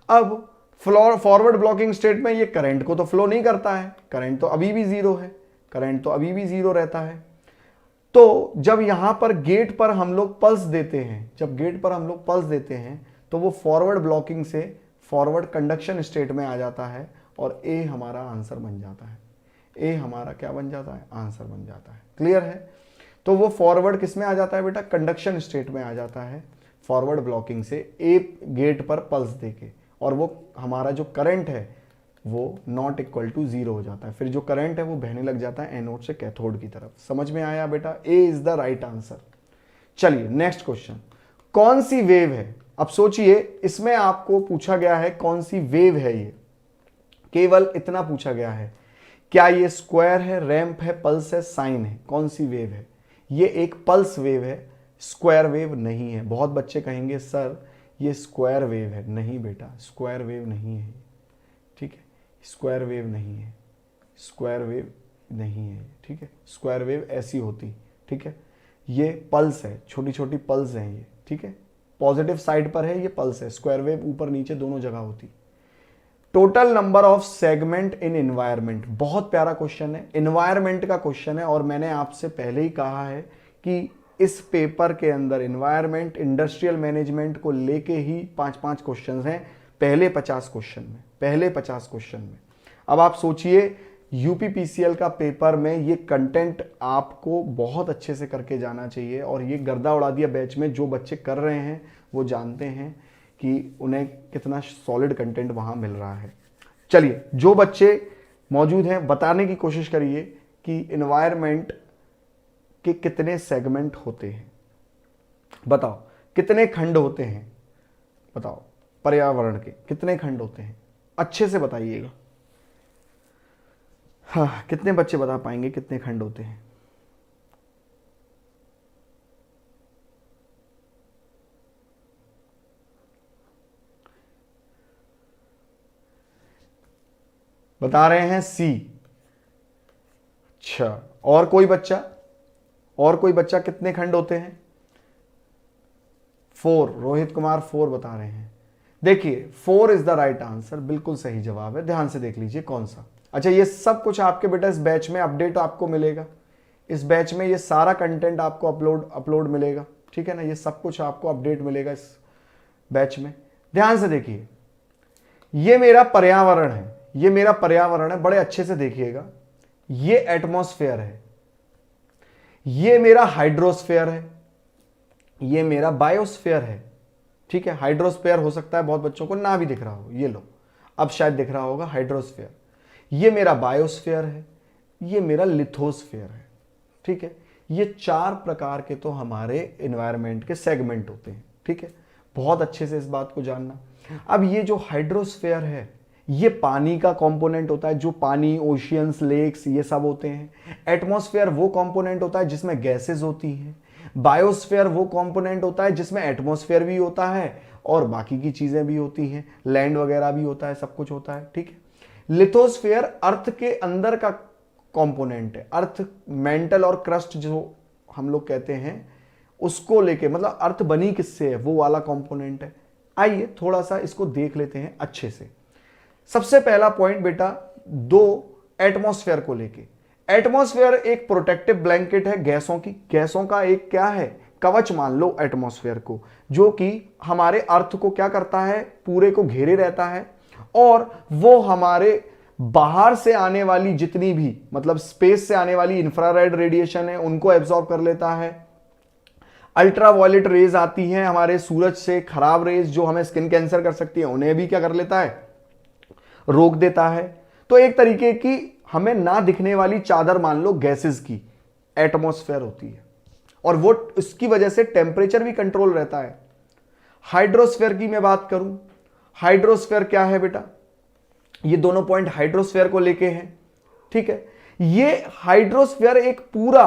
अब फॉरवर्ड ब्लॉकिंग स्टेट में ये करंट को तो फ्लो नहीं करता है, करंट तो अभी भी जीरो है, करंट तो अभी भी जीरो रहता है। तो जब यहां पर गेट पर हम लोग पल्स देते हैं, जब गेट पर हम लोग पल्स देते हैं तो वो फॉरवर्ड ब्लॉकिंग से फॉरवर्ड कंडक्शन स्टेट में आ जाता है और ए हमारा आंसर बन जाता है। ए हमारा क्या बन जाता है? आंसर बन जाता है। क्लियर है? तो वो फॉरवर्ड किस में आ जाता है बेटा? कंडक्शन स्टेट में आ जाता है फॉरवर्ड ब्लॉकिंग से ए गेट पर पल्स देके, और वो हमारा जो करंट है वो नॉट इक्वल टू 0 हो जाता है। फिर जो करंट है वो बहने लग जाता है एनोड से कैथोड की तरफ। समझ में आया बेटा? A is the right answer. चलिए नेक्स्ट क्वेश्चन, कौन सी वेव है? अब सोचिए इसमें आपको पूछा गया है कौन सी वेव है, ये केवल इतना पूछा गया है। क्या ये स्क्वायर है, रैंप है, पल्स है, साइन है? कौन सी वेव है? ये एक पल्स वेव है, स्क्वायर वेव नहीं है। बहुत बच्चे कहेंगे सर ये स्क्वायर वेव है। नहीं बेटा, स्क्वायर वेव नहीं है। ठीक है, स्क्वायर वेव नहीं है, स्क्वायर वेव नहीं है। ठीक है, स्क्वायर वेव ऐसी होती। ठीक है, ये पल्स है, छोटी छोटी पल्स हैं ये। ठीक है, पॉजिटिव साइड पर है ये पल्स है, स्क्वायर वेव ऊपर नीचे दोनों जगह होती। Total number of segment in environment, बहुत प्यारा क्वेश्चन है, एनवायरमेंट का क्वेश्चन है। और मैंने आपसे पहले ही कहा है कि इस पेपर के अंदर एनवायरमेंट, इंडस्ट्रियल मैनेजमेंट को लेके ही 5-5 क्वेश्चन हैं पहले 50 क्वेश्चन में, पहले 50 क्वेश्चन में। अब आप सोचिए यूपीपीसीएल का पेपर में ये कंटेंट आपको बहुत अच्छे से करके जाना चाहिए। और ये गर्दा उड़ा दिया बैच में, जो बच्चे कर रहे हैं वो जानते हैं कि उन्हें कितना सॉलिड कंटेंट वहां मिल रहा है। चलिए जो बच्चे मौजूद हैं बताने की कोशिश करिए कि एनवायरनमेंट के कितने सेगमेंट होते हैं। बताओ कितने खंड होते हैं? बताओ पर्यावरण के कितने खंड होते हैं? अच्छे से बताइएगा। हाँ, कितने बच्चे बता पाएंगे कितने खंड होते हैं? बता रहे हैं सी। अच्छा, और कोई बच्चा? और कोई बच्चा कितने खंड होते हैं? 4। रोहित कुमार 4 बता रहे हैं। देखिए 4 इज द राइट आंसर, बिल्कुल सही जवाब है। ध्यान से देख लीजिए कौन सा। अच्छा, ये सब कुछ आपके बेटा इस बैच में अपडेट आपको मिलेगा। इस बैच में ये सारा कंटेंट आपको अपलोड मिलेगा। ठीक है ना, ये सब कुछ आपको अपडेट मिलेगा इस बैच में। ध्यान से देखिए, ये मेरा पर्यावरण है, ये मेरा पर्यावरण है, बड़े अच्छे से देखिएगा। ये एटमॉस्फेयर है, ये मेरा हाइड्रोस्फेयर है, ये मेरा बायोस्फेयर है। ठीक है, हाइड्रोस्फेयर हो सकता है बहुत बच्चों को ना भी दिख रहा हो, ये लो अब शायद दिख रहा होगा हाइड्रोस्फेयर। ये मेरा बायोस्फेयर है, ये मेरा लिथोस्फेयर है। ठीक है, ये 4 प्रकार के तो हमारे एनवायरनमेंट के सेगमेंट होते हैं। ठीक है, बहुत अच्छे से इस बात को जानना। अब ये जो हाइड्रोस्फेयर है, ये पानी का कंपोनेंट होता है, जो पानी, ओशियंस, लेक्स ये सब होते हैं। एटमॉस्फेयर वो कंपोनेंट होता है जिसमें गैसेस होती हैं। बायोस्फेयर वो कंपोनेंट होता है जिसमें एटमॉस्फेयर भी होता है और बाकी की चीजें भी होती हैं, लैंड वगैरह भी होता है, सब कुछ होता है। ठीक है, लिथोस्फेयर अर्थ के अंदर का कंपोनेंट है। अर्थ मेंटल और क्रस्ट जो हम लोग कहते हैं उसको लेके, मतलब अर्थ बनी किससे है, वो वाला कंपोनेंट है। आइए थोड़ा सा इसको देख लेते हैं अच्छे से। सबसे पहला पॉइंट बेटा, 2 एटमॉस्फेयर को लेके। एटमॉस्फेयर एक प्रोटेक्टिव ब्लैंकेट है गैसों की, गैसों का एक क्या है, कवच मान लो एटमॉस्फेयर को, जो कि हमारे अर्थ को क्या करता है, पूरे को घेरे रहता है और वो हमारे बाहर से आने वाली जितनी भी, मतलब स्पेस से आने वाली इंफ्रारेड रेडिएशन है उनको एब्जॉर्ब कर लेता है। अल्ट्रावायलेट रेज आती हैं हमारे सूरज से, खराब रेज जो हमें स्किन कैंसर कर सकती है, उन्हें भी क्या कर लेता है, रोक देता है। तो एक तरीके की हमें ना दिखने वाली चादर मान लो गैसेस की एटमॉस्फेयर होती है और वो इसकी वजह से टेम्परेचर भी कंट्रोल रहता है। हाइड्रोस्फेयर की मैं बात करूं, हाइड्रोस्फेयर क्या है बेटा, ये दोनों पॉइंट हाइड्रोस्फेयर को लेके हैं। ठीक है, ये हाइड्रोस्फेयर एक पूरा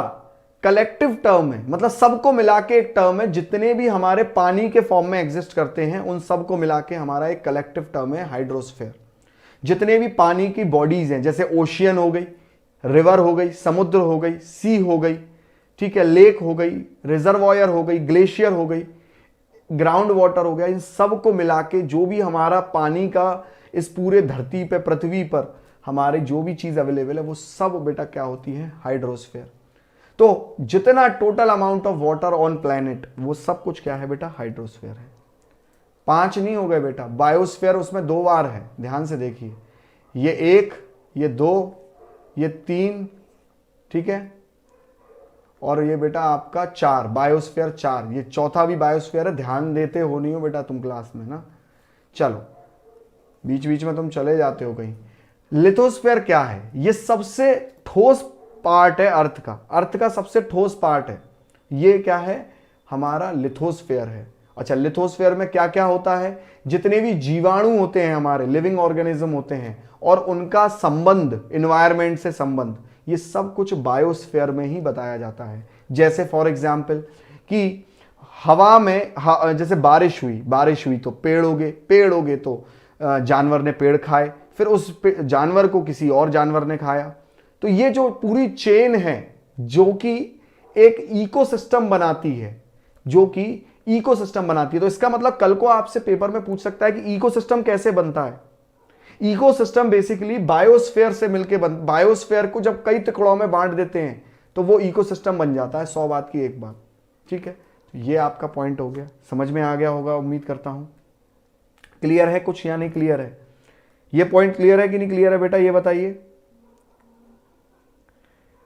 कलेक्टिव टर्म है, मतलब सबको मिला के एक टर्म है। जितने भी हमारे पानी के फॉर्म में एग्जिस्ट करते हैं उन सबको मिला के हमारा एक कलेक्टिव टर्म है हाइड्रोस्फेयर। जितने भी पानी की बॉडीज हैं, जैसे ओशियन हो गई, रिवर हो गई, समुद्र हो गई, सी हो गई, ठीक है, लेक हो गई, रिजर्वॉयर हो गई, ग्लेशियर हो गई, ग्राउंड वाटर हो गया, इन सब को मिला के जो भी हमारा पानी का इस पूरे धरती पे, पृथ्वी पर हमारे जो भी चीज अवेलेबल है वो सब बेटा क्या होती है, हाइड्रोस्फेयर। तो जितना total amount of water on planet वो सब कुछ क्या है बेटा, हाइड्रोस्फेयर है। 5 नहीं हो गए बेटा, बायोस्फेयर उसमें 2 बार है, ध्यान से देखिए, ये 1, ये 2, ये 3, ठीक है, और ये बेटा आपका 4, बायोस्फेयर 4, ये चौथा भी बायोस्फेयर है। ध्यान देते हो नहीं हो बेटा तुम क्लास में ना, चलो बीच बीच में तुम चले जाते हो कहीं। लिथोस्फेयर क्या है, ये सबसे ठोस पार्ट है अर्थ का, अर्थ का सबसे ठोस पार्ट है, ये क्या है, हमारा लिथोस्फेयर है। अच्छा, लिथोस्फेयर में क्या क्या होता है, जितने भी जीवाणु होते हैं हमारे, लिविंग ऑर्गेनिज्म होते हैं और उनका संबंध एनवायरनमेंट से संबंध, ये सब कुछ बायोस्फेयर में ही बताया जाता है। जैसे फॉर एग्जाम्पल कि हवा में जैसे बारिश हुई तो पेड़ उगे तो जानवर ने पेड़ खाए, फिर उस जानवर को किसी और जानवर ने खाया। तो ये जो पूरी चेन है जो कि एक इकोसिस्टम बनाती है, तो इसका मतलब कल को आपसे पेपर में पूछ सकता है कि इकोसिस्टम कैसे बनता है। इकोसिस्टम बेसिकली बायोस्फेयर से मिलके बायोस्फेयर को जब कई टुकड़ों में बांट देते हैं तो वो इकोसिस्टम बन जाता है। 100 बात की एक बात, ठीक है। ये आपका पॉइंट हो गया, समझ में आ गया होगा उम्मीद करता हूं। क्लियर है कुछ या नहीं क्लियर है? ये पॉइंट क्लियर है कि नहीं क्लियर है बेटा, ये बताइए।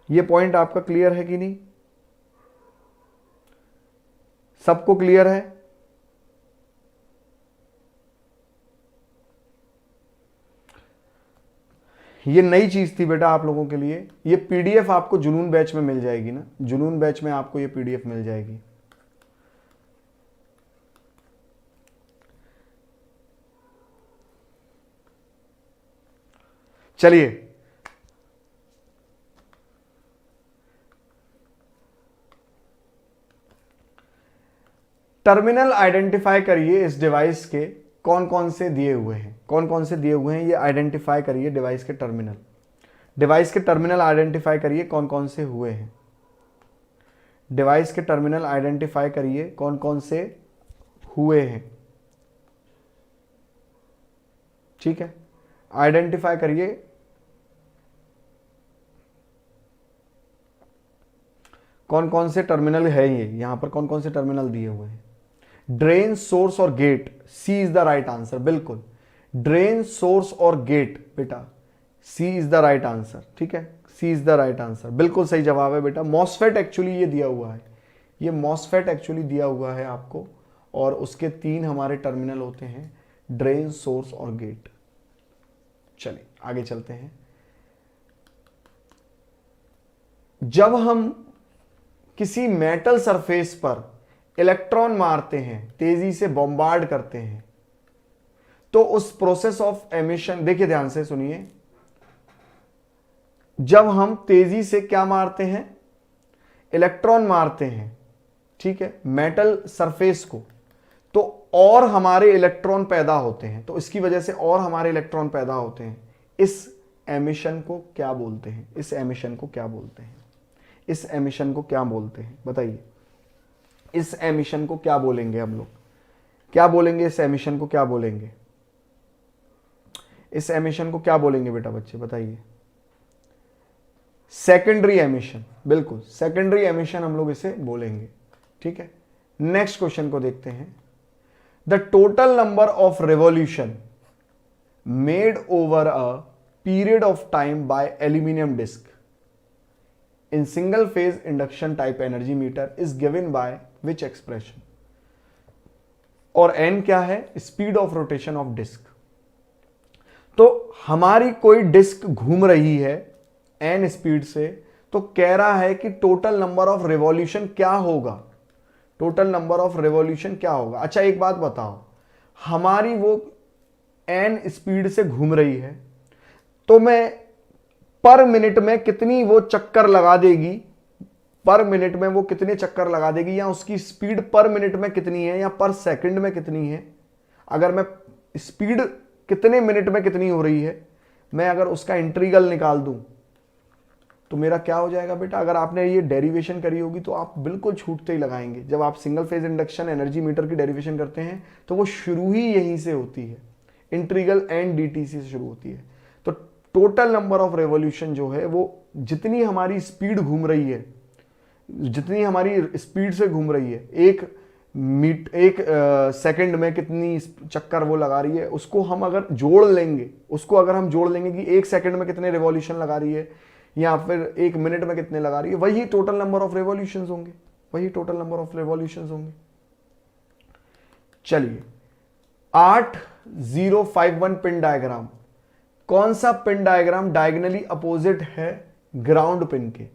ये पॉइंट आपका क्लियर है कि नहीं? सबको क्लियर है? ये नई चीज थी बेटा आप लोगों के लिए। ये पीडीएफ आपको जुनून बैच में मिल जाएगी ना, जुनून बैच में आपको ये पीडीएफ मिल जाएगी। चलिए टर्मिनल आइडेंटिफाई करिए इस डिवाइस के, कौन कौन से दिए हुए हैं, ये आइडेंटिफाई करिए डिवाइस के टर्मिनल आइडेंटिफाई करिए कौन कौन से हुए हैं, डिवाइस के टर्मिनल आइडेंटिफाई करिए कौन कौन से हुए हैं। ठीक है, आइडेंटिफाई करिए कौन कौन से टर्मिनल है। ये यहां पर कौन कौन से टर्मिनल दिए हुए हैं। ड्रेन, सोर्स और gate, C is the right answer. बिल्कुल, ड्रेन, सोर्स और गेट, बेटा C is the right answer, ठीक है, C is the right answer, बिल्कुल सही जवाब है बेटा। मॉसफेट एक्चुअली ये दिया हुआ है, ये मॉसफेट एक्चुअली दिया हुआ है आपको, और उसके 3 हमारे टर्मिनल होते हैं, ड्रेन, सोर्स और गेट। चलिए आगे चलते हैं। जब हम किसी मेटल सरफेस पर इलेक्ट्रॉन मारते हैं, तेजी से बॉम्बार्ड करते हैं, तो उस प्रोसेस ऑफ एमिशन, देखिए ध्यान से सुनिए, जब हम तेजी से क्या मारते हैं, इलेक्ट्रॉन मारते हैं, ठीक है, मेटल सरफेस को, तो और हमारे इलेक्ट्रॉन पैदा होते हैं, तो इसकी वजह से और हमारे इलेक्ट्रॉन पैदा होते हैं। इस एमिशन को क्या बोलते हैं? इस एमिशन को क्या बोलते हैं? इस एमिशन को क्या बोलते हैं बताइए? इस एमिशन को क्या बोलेंगे हम लोग? क्या बोलेंगे इस एमिशन को? क्या बोलेंगे इस एमिशन को? क्या बोलेंगे बेटा बच्चे बताइए? सेकेंडरी एमिशन, बिल्कुल सेकेंडरी एमिशन हम लोग इसे बोलेंगे, ठीक है। नेक्स्ट क्वेश्चन को देखते हैं। The total number of revolution made over a period of time by aluminium disc in single phase induction type energy meter is given by which expression? और एन क्या है? Speed of rotation of disc. तो हमारी कोई disc घूम रही है N speed से, तो कह रहा है कि टोटल नंबर ऑफ रिवॉल्यूशन क्या होगा? टोटल नंबर ऑफ रिवॉल्यूशन क्या होगा? अच्छा एक बात बताओ, हमारी वो एन स्पीड से घूम रही है, तो मैं पर मिनट में कितनी वो चक्कर लगा देगी, पर मिनट में वो कितने चक्कर लगा देगी, या उसकी स्पीड पर मिनट में कितनी है या पर सेकंड में कितनी है? अगर मैं स्पीड कितने मिनट में कितनी हो रही है, मैं अगर उसका इंटीग्रल निकाल दूं तो मेरा क्या हो जाएगा बेटा? अगर आपने ये डेरिवेशन करी होगी तो आप बिल्कुल छूटते ही लगाएंगे। जब आप single phase induction energy meter की डेरिवेशन करते हैं तो वो शुरू ही यहीं से होती है, इंटीग्रल एंड dt से शुरू होती है। तो टोटल नंबर ऑफ रेवोल्यूशन जो है वो जितनी हमारी स्पीड घूम रही है, जितनी हमारी स्पीड से घूम रही है, एक सेकंड में कितनी चक्कर वो लगा रही है, उसको हम अगर जोड़ लेंगे, उसको अगर हम जोड़ लेंगे कि एक सेकंड में कितने रिवॉल्यूशन लगा रही है या फिर एक मिनट में कितने लगा रही है, वही टोटल नंबर ऑफ रेवोल्यूशंस होंगे, वही टोटल नंबर ऑफ रेवोल्यूशंस होंगे। चलिए 8051 पिन डायग्राम, कौन सा पिन डायग्राम डायगोनली अपोजिट है ग्राउंड पिन के?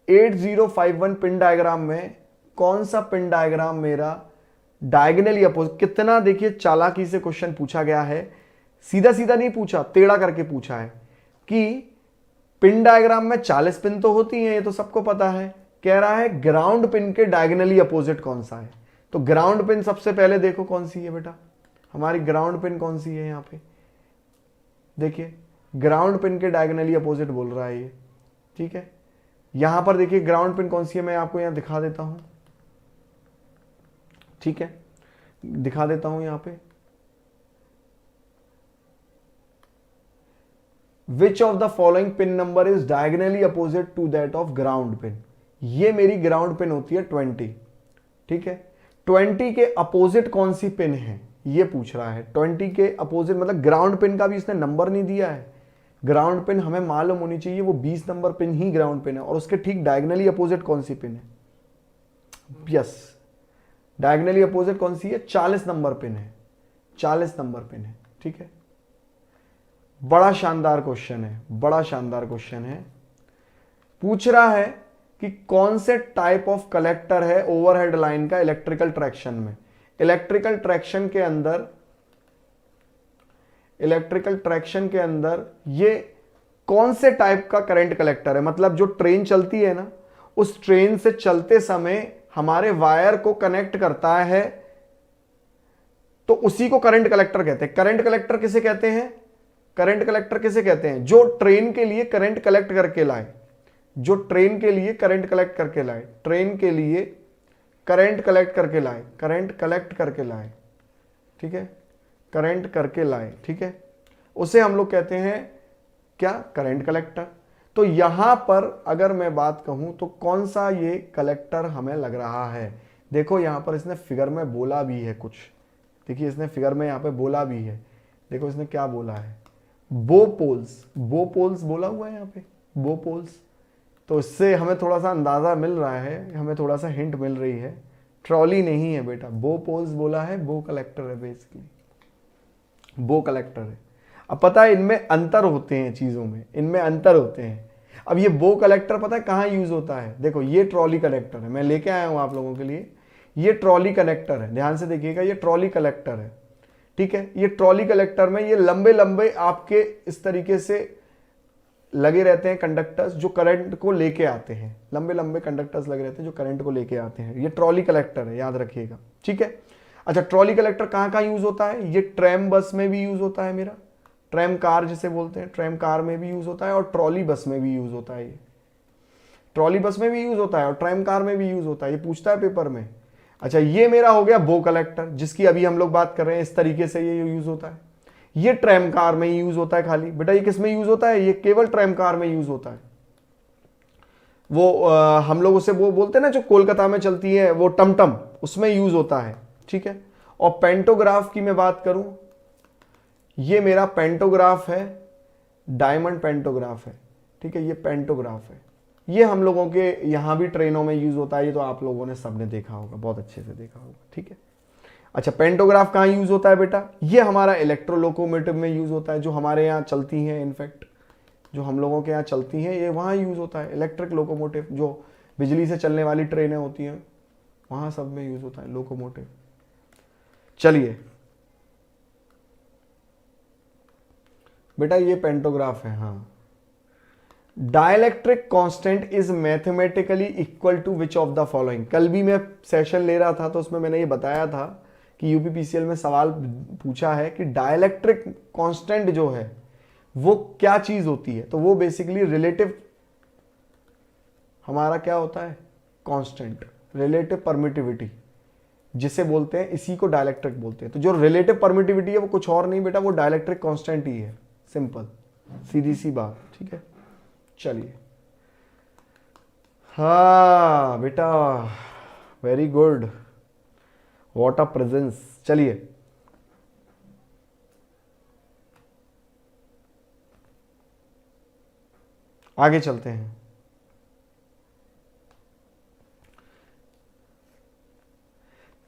8051 पिन डायग्राम में कौन सा पिन डायग्राम मेरा डायगोनली अपोजिट? कितना देखिए चालाकी से क्वेश्चन पूछा गया है, सीधा सीधा नहीं पूछा, टेढ़ा करके पूछा है कि पिन डायग्राम में 40 पिन तो होती हैं, ये तो सबको पता है। कह रहा है ग्राउंड पिन के डायगोनली अपोजिट कौन सा है? तो ग्राउंड पिन सबसे पहले देखो कौन सी है बेटा, हमारी ग्राउंड पिन कौन सी है? यहां पे देखिए ग्राउंड पिन के डायगोनली अपोजिट बोल रहा है ये, ठीक है। यहां पर देखिए ग्राउंड पिन कौन सी है, मैं आपको यहां दिखा देता हूं, ठीक है, दिखा देता हूं यहां पे। Which of the following pin number is diagonally opposite to that of ground pin? ये मेरी ग्राउंड पिन होती है 20, ठीक है। 20 के अपोजिट कौन सी पिन है ये पूछ रहा है। 20 के अपोजिट मतलब ग्राउंड पिन का भी इसने नंबर नहीं दिया है, ग्राउंड पिन हमें मालूम होनी चाहिए वो 20 नंबर पिन ही ग्राउंड पिन है, और उसके ठीक डायगोनली अपोजिट कौन सी पिन है? यस, डायगोनली अपोजिट कौन सी है? 40 नंबर पिन है, 40 नंबर पिन है, ठीक है। बड़ा शानदार क्वेश्चन है, बड़ा शानदार क्वेश्चन है। पूछ रहा है कि कौन से टाइप ऑफ कलेक्टर है ओवरहेड लाइन का इलेक्ट्रिकल ट्रैक्शन में? इलेक्ट्रिकल ट्रैक्शन के अंदर ये कौन से टाइप का करंट कलेक्टर है? मतलब जो ट्रेन चलती है ना, उस ट्रेन से चलते समय हमारे वायर को कनेक्ट करता है, तो उसी को करंट कलेक्टर कहते हैं। करंट कलेक्टर किसे कहते हैं? करंट कलेक्टर किसे कहते हैं? जो ट्रेन के लिए करंट कलेक्ट करके लाए, जो ट्रेन के लिए करंट कलेक्ट करके लाए, ट्रेन के लिए करंट कलेक्ट करके लाए, करंट कलेक्ट करके लाए, ठीक है, करंट करके लाए, ठीक है, उसे हम लोग कहते हैं क्या? Current collector. तो यहां पर अगर मैं बात कहूं तो कौन सा ये कलेक्टर हमें लग रहा है? देखो यहां पर इसने फिगर में बोला भी है कुछ, देखिए इसने फिगर में यहां पे बोला भी है देखो इसने क्या बोला है, बो पोल्स, बो पोल्स बोला हुआ है यहाँ पे, बो पोल्स। तो इससे हमें थोड़ा सा अंदाजा मिल रहा है, हमें थोड़ा सा हिंट मिल रही है, ट्रॉली नहीं है बेटा, बो पोल्स बोला है, बो कलेक्टर है बेसिकली, बो कलेक्टर है। अब पता है इनमें अंतर होते हैं, चीजों में इनमें अंतर होते हैं। अब ये बो कलेक्टर पता है कहाँ यूज होता है, देखो ये ट्रॉली कलेक्टर है, मैं लेके आया हूं आप लोगों के लिए, ये ट्रॉली कनेक्टर है, ध्यान से देखिएगा, ये ट्रॉली कलेक्टर है, ठीक है। ये ट्रॉली कलेक्टर में ये लंबे लंबे आपके इस तरीके से लगे रहते हैं कंडक्टर्स जो करंट को लेके आते हैं, लंबे लंबे कंडक्टर्स लगे रहते हैं जो करंट को लेके आते हैं, ये ट्रॉली कलेक्टर है, याद रखिएगा, ठीक है। अच्छा, ट्रॉली कलेक्टर कहाँ कहाँ यूज होता है, ये ट्रैम बस में भी यूज होता है मेरा, ट्रैम कार जिसे बोलते हैं, ट्रैम कार में भी यूज होता है, और ट्रॉली बस में भी यूज होता है, ये ट्रॉली बस में भी यूज होता है और ट्रैम कार में भी यूज होता है, ये पूछता है पेपर में। अच्छा, ये मेरा हो गया बो कलेक्टर, जिसकी अभी हम लोग बात कर रहे हैं, इस तरीके से ये यूज होता है। ये ट्रैम कार में यूज होता है खाली, बेटा ये किस में यूज होता है, ये केवल ट्रैम कार में यूज होता है। वो हम लोग उसे वो बोलते हैं ना जो कोलकाता में चलती है, वो टमटम, उसमें यूज होता है, ठीक है। और पेंटोग्राफ की मैं बात करूं, ये मेरा पेंटोग्राफ है, डायमंड पेंटोग्राफ है, ठीक है, ये पेंटोग्राफ है, ये हम लोगों के यहाँ भी ट्रेनों में यूज होता है, ये तो आप लोगों ने सबने देखा होगा, बहुत अच्छे से देखा होगा, ठीक है। अच्छा, पेंटोग्राफ कहाँ यूज होता है बेटा, ये हमारा इलेक्ट्रो लोकोमोटिव में यूज होता है, जो हमारे यहाँ चलती हैं, इनफैक्ट जो हम लोगों के यहाँ चलती हैं, ये वहाँ यूज होता है, इलेक्ट्रिक लोकोमोटिव, जो बिजली से चलने वाली ट्रेनें होती हैं, वहाँ सब में यूज होता है लोकोमोटिव। चलिए बेटा, ये पेंटोग्राफ है, हाँ। Dielectric constant is mathematically equal to which of the following. कल भी मैं सेशन ले रहा था तो उसमें मैंने ये बताया था कि यूपीपीसीएल में सवाल पूछा है कि डाइलेक्ट्रिक कांस्टेंट जो है वो क्या चीज होती है, तो वो बेसिकली रिलेटिव हमारा क्या होता है, कांस्टेंट, रिलेटिव परमिटिविटी जिसे बोलते हैं, इसी को डाइलेक्ट्रिक बोलते हैं। तो जो रिलेटिव परमिटिविटी है वो कुछ और नहीं बेटा, वो डाइलेक्ट्रिक कांस्टेंट ही है, सिंपल, सीधी सी बात, ठीक है। चलिए, हाँ बेटा, very good, what a presence. चलिए आगे चलते हैं।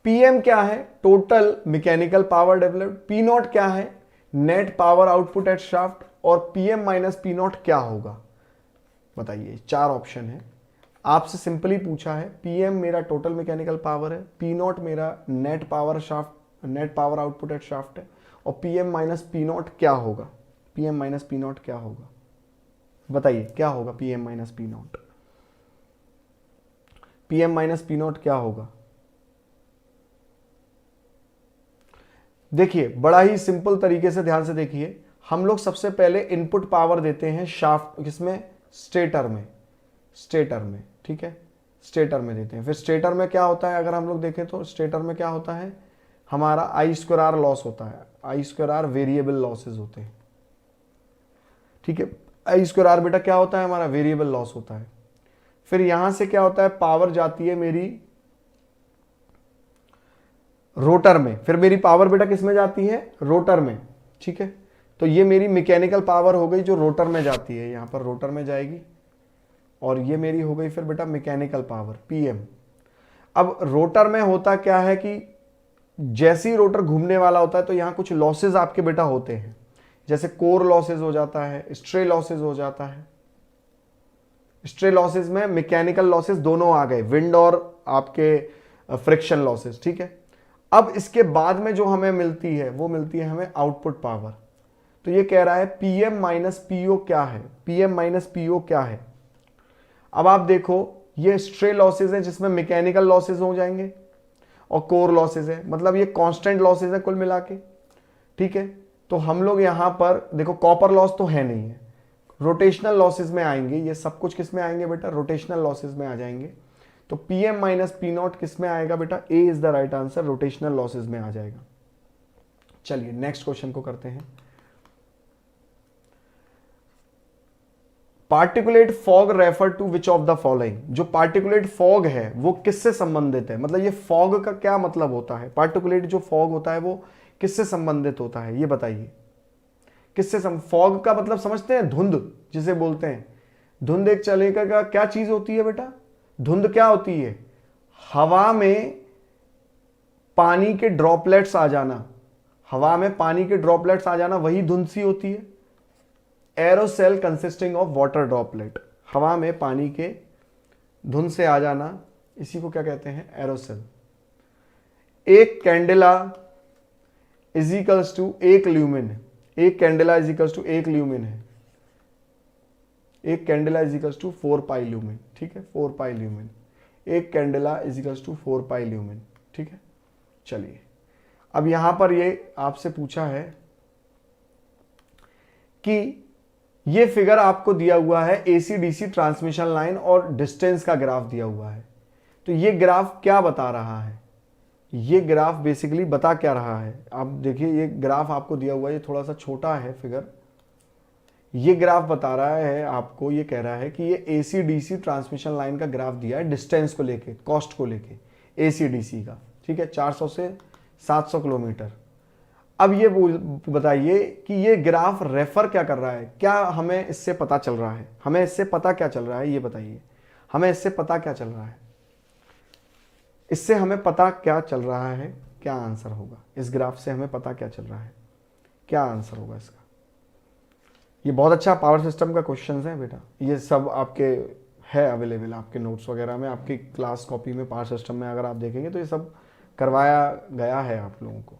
पीएम क्या है, total mechanical power developed. P not क्या है, net power output at shaft. और पीएम माइनस पी नॉट क्या होगा, बताइए। 4 ऑप्शन है, आपसे सिंपली पूछा है, पीएम मेरा टोटल मैकेनिकल पावर है, पी नॉट मेरा net power shaft, net power output at shaft है, और पीएम माइनस पी नॉट क्या होगा, पीएम माइनस पी नॉट क्या होगा, बताइए क्या होगा PM minus P not, PM minus P not क्या होगा। देखिए बड़ा ही सिंपल तरीके से ध्यान से देखिए, हम लोग सबसे पहले इनपुट पावर देते हैं शाफ्ट, किसमें, स्टेटर में, स्टेटर में, ठीक है, स्टेटर में देते हैं। फिर स्टेटर में क्या होता है, अगर हम लोग देखें तो स्टेटर में क्या होता है, हमारा आई स्क्वायर आर लॉस होता है, आई स्क्वायर आर वेरिएबल लॉसेज होते हैं, ठीक है। आई स्क्वायर आर बेटा क्या होता है, हमारा वेरिएबल लॉस होता है। फिर यहां से क्या होता है, पावर जाती है मेरी रोटर में, फिर मेरी पावर बेटा किस में जाती है, रोटर में, ठीक है। तो ये मेरी मैकेनिकल पावर हो गई जो रोटर में जाती है, यहां पर रोटर में जाएगी, और ये मेरी हो गई फिर बेटा मैकेनिकल पावर पीएम। अब रोटर में होता क्या है कि जैसे ही रोटर घूमने वाला होता है तो यहां कुछ लॉसेज आपके बेटा होते हैं, जैसे कोर लॉसेज हो जाता है, स्ट्रे लॉसेज हो जाता है। स्ट्रे लॉसेज में मैकेनिकल लॉसेज दोनों आ गए, विंड और आपके फ्रिक्शन लॉसेज, ठीक है। अब इसके बाद में जो हमें मिलती है वो मिलती है हमें आउटपुट पावर। तो ये कह रहा है पीएम माइनस पीओ क्या है, पीएम माइनस पीओ क्या है। अब आप देखो ये स्ट्रे लॉसेज है जिसमें मैकेनिकल लॉसेज हो जाएंगे और कोर लॉसेज है, मतलब ये कांस्टेंट लॉसेज है कुल मिला के, ठीक है। तो हम लोग यहां पर देखो कॉपर लॉस तो है नहीं है, रोटेशनल लॉसेज में आएंगे, ये सब कुछ किस में आएंगे बेटा, रोटेशनल लॉसेज में आ जाएंगे। तो पीएम माइनस पी नॉट किस में आएगा बेटा, A is the right answer, rotational losses में आ जाएगा। चलिए नेक्स्ट क्वेश्चन को करते हैं। Particulate fog refer to which of the following. जो पार्टिकुलेट फॉग है वो किससे संबंधित है, मतलब ये फॉग का क्या मतलब होता है, पार्टिकुलेट जो फॉग होता है वो किससे संबंधित होता है, ये बताइए। किससे फॉग का मतलब समझते हैं, धुंध जिसे बोलते हैं। धुंध एक चलेगा का क्या चीज होती है बेटा? धुंध क्या होती है? हवा में पानी के ड्रॉपलेट्स आ जाना, हवा में पानी के ड्रॉपलेट्स आ जाना, वही धुंध सी होती है। Aerosol consisting of water droplet, हवा में पानी के धुंध से आ जाना, इसी को क्या कहते हैं? एरोसेल। एक कैंडेला इजिकल्स टू एक ल्यूमिन, एक कैंडेला इजिकल्स टू एक ल्यूमिन है, एक candela equals to 4 pi lumen, ठीक है, 4 पाई ल्यूमिन। एक candela equals to 4 pi lumen, ठीक है। चलिए अब यहां पर ये आपसे पूछा है कि ये फिगर आपको दिया हुआ है एसी डीसी ट्रांसमिशन लाइन और डिस्टेंस का ग्राफ दिया हुआ है। तो ये ग्राफ क्या बता रहा है? ये ग्राफ बेसिकली बता क्या रहा है? आप देखिए ये ग्राफ आपको दिया हुआ है, ये थोड़ा सा छोटा है फिगर। ये ग्राफ बता रहा है आपको, ये कह रहा है कि ये एसी डीसी ट्रांसमिशन लाइन का ग्राफ दिया है डिस्टेंस को लेके, कॉस्ट को लेके, एसी डीसी का, ठीक है, 400 से 700 किलोमीटर। अब ये बताइए कि ये ग्राफ रेफर क्या कर रहा है? क्या हमें इससे पता चल रहा है? हमें इससे पता क्या चल रहा है ये बताइए। हमें इससे पता क्या चल रहा है? इससे हमें पता क्या चल रहा है? क्या आंसर होगा इस ग्राफ से? हमें पता क्या चल रहा है? क्या आंसर होगा इसका? ये बहुत अच्छा पावर सिस्टम का क्वेश्चन है बेटा, ये सब आपके है अवेलेबल आपके नोट्स वगैरह में, आपकी क्लास कॉपी में, पावर सिस्टम में अगर आप देखेंगे तो ये सब करवाया गया है आप लोगों को।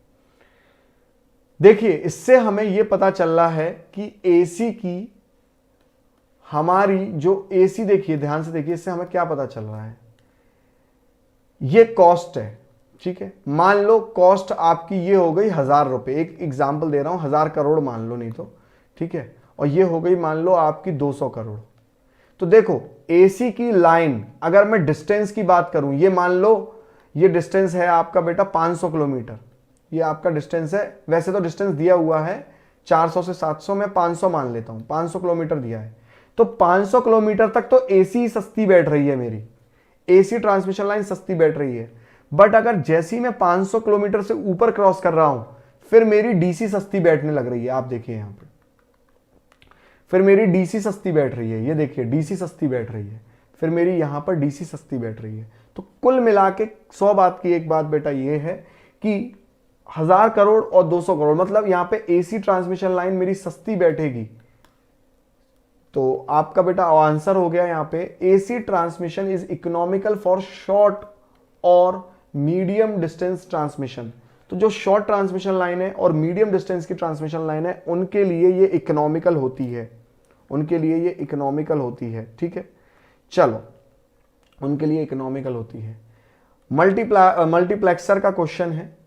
देखिए इससे हमें ये पता चल रहा है कि एसी की हमारी जो एसी, देखिए ध्यान से देखिए, इससे हमें क्या पता चल रहा है? ये कॉस्ट है, ठीक है। मान लो कॉस्ट आपकी ये हो गई 1000 रुपए, एक एग्जाम्पल दे रहा हूं, 1000 करोड़ मान लो, नहीं तो, ठीक है। और ये हो गई मान लो आपकी 200 करोड़। तो देखो एसी की लाइन, अगर मैं डिस्टेंस की बात करूं, ये मान लो ये डिस्टेंस है आपका बेटा 500 किलोमीटर, ये आपका डिस्टेंस है। वैसे तो डिस्टेंस दिया हुआ है 400 से 700, मैं 500 मान लेता हूं, 500 किलोमीटर दिया है। तो 500 किलोमीटर तक तो एसी सस्ती बैठ रही है, मेरी एसी ट्रांसमिशन लाइन सस्ती बैठ रही है। बट अगर जैसी मैं 500 किलोमीटर से ऊपर क्रॉस कर रहा हूं, फिर मेरी डीसी सस्ती बैठने लग रही है। आप देखिए यहां पे, फिर मेरी डीसी सस्ती बैठ रही है, ये देखिए डीसी सस्ती बैठ रही है, फिर मेरी यहां पर डीसी सस्ती बैठ रही है। तो कुल मिला के 100 बात की एक बात बेटा ये है कि 1000 करोड़ और 200 करोड़, मतलब यहां पे एसी ट्रांसमिशन लाइन मेरी सस्ती बैठेगी। तो आपका बेटा आंसर हो गया यहां पे, AC transmission is economical for short और मीडियम डिस्टेंस ट्रांसमिशन। तो जो शॉर्ट ट्रांसमिशन लाइन है और मीडियम डिस्टेंस की ट्रांसमिशन लाइन है, उनके लिए ये इकोनॉमिकल होती है, उनके लिए ये इकोनॉमिकल होती है, ठीक है। चलो, उनके लिए इकोनॉमिकल होती है। मल्टीप्लेक्सर का क्वेश्चन है,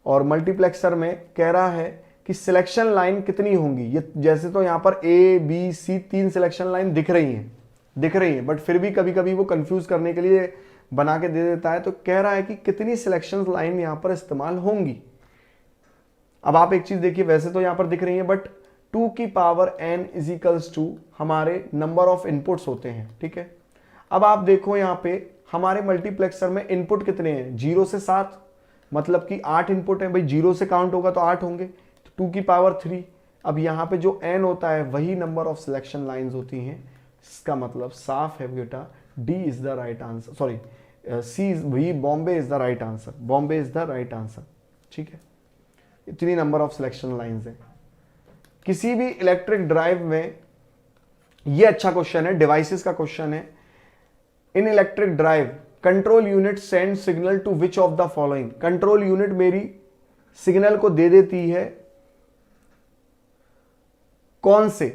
और मल्टीप्लेक्सर में कह रहा है कि सिलेक्शन लाइन कितनी होंगी। ये जैसे तो यहां पर A B C 3 selection line दिख रही हैं, बट फिर भी कभी कभी वो कंफ्यूज करने के लिए बना के दे देता है। तो कह रहा है कि कितनी सिलेक्शन लाइन यहां पर इस्तेमाल होंगी। अब आप एक चीज देखिए, वैसे तो यहां पर दिख रही है, बट 2 की पावर n इजिकल्स टू हमारे नंबर ऑफ इनपुट्स होते हैं, ठीक है। अब आप देखो यहां पे हमारे मल्टीप्लेक्सर में इनपुट कितने हैं? 0 से 7, मतलब कि 8 इनपुट है भाई, 0 से काउंट होगा तो 8 होंगे, तो 2 की पावर 3। अब यहां पे जो n होता है वही नंबर ऑफ सिलेक्शन लाइंस होती हैं। इसका मतलब साफ है बेटा, D is the right answer, sorry C वही Bombay is the right answer, Bombay is the right answer, ठीक है। इतनी नंबर ऑफ सिलेक्शन लाइंस है किसी भी इलेक्ट्रिक ड्राइव में। ये अच्छा क्वेश्चन है, डिवाइसेस का क्वेश्चन है। In electric drive control unit send signal to which of the following. Control unit मेरी सिग्नल को दे देती है कौन से?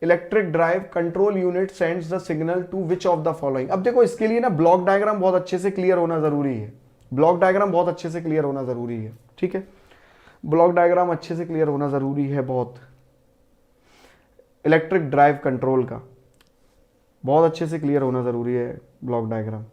Electric drive control unit sends the signal to which of the following. अब देखो इसके लिए ना ब्लॉक डायग्राम बहुत अच्छे से क्लियर होना जरूरी है, ब्लॉक डायग्राम बहुत अच्छे से क्लियर होना जरूरी है, ठीक है। ब्लॉक डायग्राम अच्छे से क्लियर होना जरूरी है बहुत, इलेक्ट्रिक ड्राइव कंट्रोल का बहुत अच्छे से क्लियर होना जरूरी है ब्लॉक डायग्राम।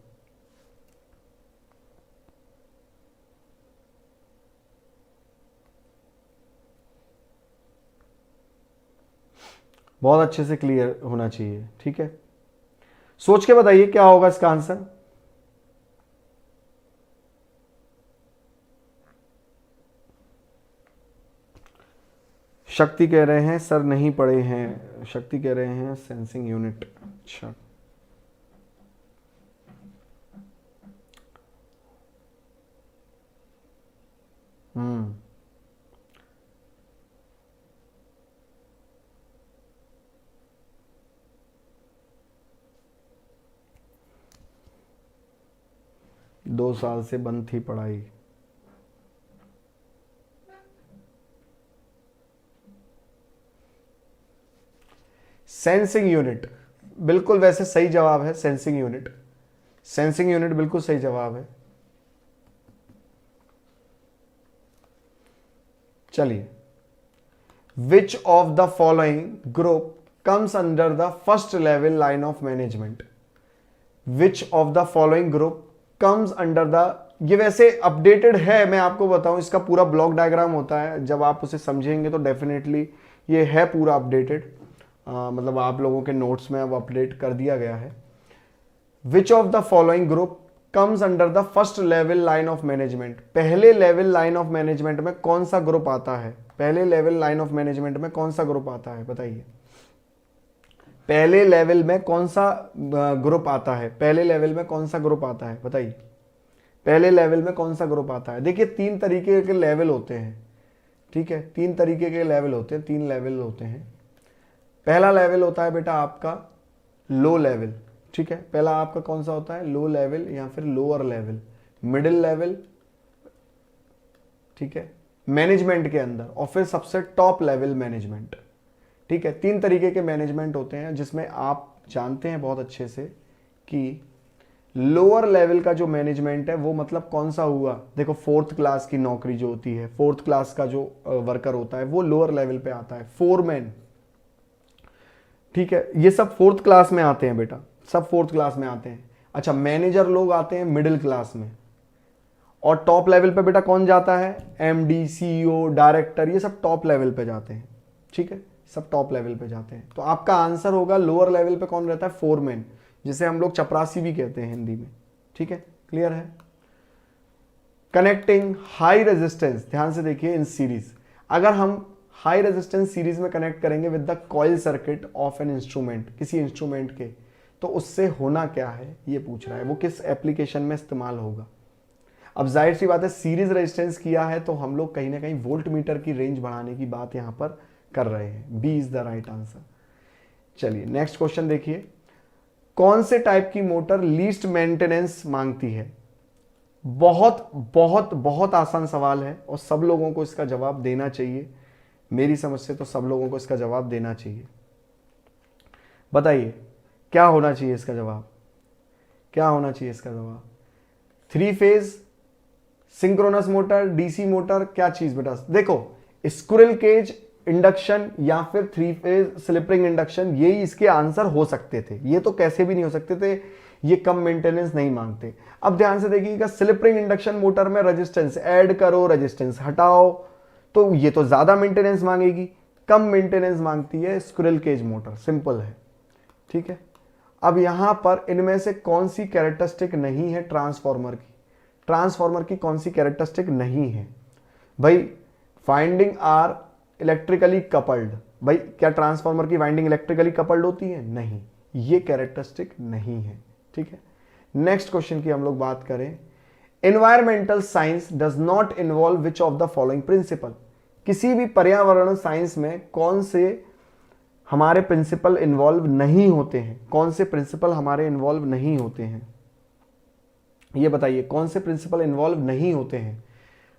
बहुत अच्छे से क्लियर होना चाहिए, ठीक है। सोच के बताइए क्या होगा इसका आंसर। शक्ति कह रहे हैं सर नहीं पढ़े हैं, शक्ति कह रहे हैं सेंसिंग यूनिट। अच्छा, हम्म, दो साल से बंद थी पढ़ाई। सेंसिंग यूनिट बिल्कुल वैसे सही जवाब है, सेंसिंग यूनिट, सेंसिंग यूनिट बिल्कुल सही जवाब है। चलिए, विच of the following group comes under the first level line of management, which of the following group comes under the, ये वैसे अपडेटेड है, मैं आपको बताऊं इसका पूरा ब्लॉक डायग्राम होता है, जब आप उसे समझेंगे तो डेफिनेटली ये है पूरा अपडेटेड, मतलब आप लोगों के नोट्स में अब अपडेट कर दिया गया है। Which of the following group comes under the first level line of management, पहले लेवल लाइन ऑफ मैनेजमेंट में कौन सा ग्रुप आता है, पहले लेवल लाइन ऑफ मैनेजमेंट में कौन सा ग्रुप आता है बताइए, पहले लेवल में कौन सा ग्रुप आता है, पहले लेवल में कौन सा ग्रुप आता है बताइए, पहले लेवल में कौन सा ग्रुप आता है। देखिए 3 तरीके के लेवल होते हैं, ठीक है, 3 तरीके के लेवल होते हैं, 3 लेवल होते हैं। पहला लेवल होता है बेटा आपका लो लेवल, ठीक है, पहला आपका कौन सा होता है, लो लेवल या फिर लोअर लेवल, मिडिल लेवल, ठीक है, मैनेजमेंट के अंदर, और फिर सबसे टॉप लेवल मैनेजमेंट, ठीक है। 3 तरीके के मैनेजमेंट होते हैं, जिसमें आप जानते हैं बहुत अच्छे से कि लोअर लेवल का जो मैनेजमेंट है वो मतलब कौन सा हुआ, देखो 4th क्लास की नौकरी जो होती है, 4th क्लास का जो वर्कर होता है वो लोअर लेवल पे आता है, फोरमैन, ठीक है, ये सब 4th क्लास में आते हैं बेटा, सब 4th क्लास में आते हैं। अच्छा, मैनेजर लोग आते हैं मिडिल क्लास में, और टॉप लेवल पे बेटा कौन जाता है, एमडी, सीईओ, डायरेक्टर, ये सब टॉप लेवल पे जाते हैं, ठीक है, सब टॉप लेवल पे जाते हैं। तो आपका आंसर होगा लोअर लेवल पे कौन रहता है, फोरमैन, जिसे हम लोग चपरासी भी कहते हैं हिंदी में, ठीक है, क्लियर है। कनेक्टिंग हाई रेजिस्टेंस, ध्यान से देखिए इन सीरीज, अगर हम हाई रेजिस्टेंस सीरीज में कनेक्ट करेंगे with the coil circuit of an instrument, किसी इंस्ट्रूमेंट के, तो उससे होना क्या है ये पूछ रहा है, वो किस एप्लीकेशन में इस्तेमाल होगा। अब जाहिर सी बात है सीरीज रेजिस्टेंस किया है तो हम लोग कहीं ना कहीं वोल्ट मीटर की रेंज बढ़ाने की बात यहां पर कर रहे हैं, B is the right answer. चलिए नेक्स्ट क्वेश्चन देखिए, कौन से टाइप की मोटर लीस्ट मेंटेनेंस मांगती है। बहुत बहुत बहुत आसान सवाल है और सब लोगों को इसका जवाब देना चाहिए, मेरी समझ से तो सब लोगों को इसका जवाब देना चाहिए। बताइए क्या होना चाहिए इसका जवाब, क्या होना चाहिए इसका जवाब, 3 phase, synchronous motor, DC motor, क्या चीज बेटा। देखो स्क्विरल केज इंडक्शन या फिर 3 फेज स्लिप रिंग इंडक्शन, यही इसके आंसर हो सकते थे, ये तो कैसे भी नहीं हो सकते थे, ये कम मेंटेनेंस नहीं मांगते। अब ध्यान से देखिएगा, स्लिप रिंग इंडक्शन मोटर में रेजिस्टेंस ऐड करो, रेजिस्टेंस हटाओ, तो ये तो ज्यादा मेंटेनेंस मांगेगी, कम मेंटेनेंस मांगती है स्क्विरल केज मोटर, सिंपल है, ठीक है। अब यहां पर इनमें से कौन सी कैरेक्टरिस्टिक नहीं है ट्रांसफॉर्मर की, ट्रांसफॉर्मर की कौन सी कैरेक्टरिस्टिक नहीं है भाई, वाइंडिंग आर इलेक्ट्रिकली कपल्ड, भाई क्या ट्रांसफॉर्मर की वाइंडिंग इलेक्ट्रिकली कपल्ड होती है, नहीं, ये कैरेक्टरिस्टिक नहीं है, ठीक है। नेक्स्ट क्वेश्चन की हम लोग बात करें, environmental science does not involve which of the following principle, किसी भी पर्यावरण साइंस में कौन से हमारे प्रिंसिपल इन्वॉल्व नहीं होते हैं, कौन से प्रिंसिपल हमारे इन्वॉल्व नहीं होते हैं, ये बताइए कौन से प्रिंसिपल इन्वॉल्व नहीं होते हैं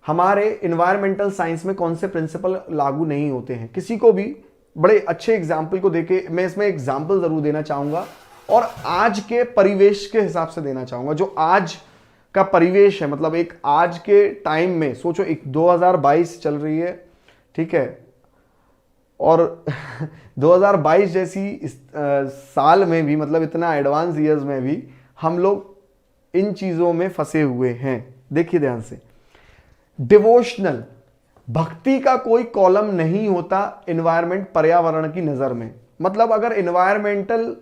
हमारे इन्वायरमेंटल साइंस में, कौन से प्रिंसिपल लागू नहीं होते हैं। किसी को भी बड़े अच्छे एग्जाम्पल को देके मैं इसमें एग्जाम्पल जरूर देना चाहूंगा और आज के परिवेश के हिसाब से देना चाहूंगा, जो आज का परिवेश है, मतलब एक आज के टाइम में सोचो, एक 2022 चल रही है, ठीक है, और 2022 जैसी साल में भी, मतलब इतना एडवांस ईयर्स में भी हम लोग इन चीजों में फंसे हुए हैं। देखिए ध्यान से, डिवोशनल, भक्ति का कोई कॉलम नहीं होता एनवायरमेंट, पर्यावरण की नजर में, मतलब अगर एनवायरमेंटल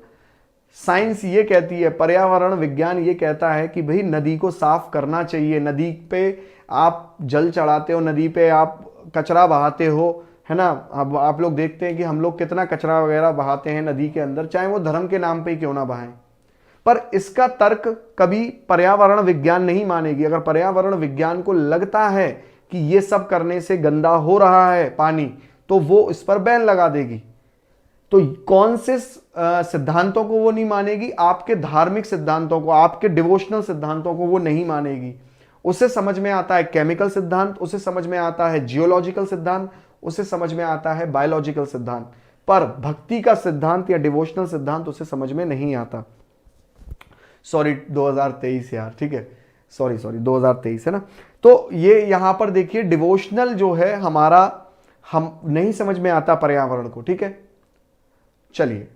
साइंस ये कहती है, पर्यावरण विज्ञान ये कहता है कि भाई नदी को साफ करना चाहिए, नदी पे आप जल चढ़ाते हो, नदी पे आप कचरा बहाते हो, है ना। अब आप लोग देखते हैं कि हम लोग कितना कचरा वगैरह बहाते हैं नदी के अंदर, चाहे वो धर्म के नाम पे ही क्यों ना बहाएं, पर इसका तर्क कभी पर्यावरण विज्ञान नहीं मानेगी। अगर पर्यावरण विज्ञान को लगता है कि ये सब करने से गंदा हो रहा है पानी, तो वो इस पर बैन लगा देगी। तो कौन से सिद्धांतों को वो नहीं मानेगी? आपके धार्मिक सिद्धांतों को, आपके डिवोशनल सिद्धांतों को वो नहीं मानेगी। उसे समझ में आता है केमिकल सिद्धांत, उसे समझ में आता है जियोलॉजिकल सिद्धांत, उसे समझ में आता है बायोलॉजिकल सिद्धांत, पर भक्ति का सिद्धांत या डिवोशनल सिद्धांत उसे समझ में नहीं आता। सॉरी 2023 यार, ठीक है, सॉरी 2023 है ना। तो ये यहां पर देखिए डिवोशनल जो है हमारा, हम नहीं समझ में आता पर्यावरण को, ठीक है। चलिए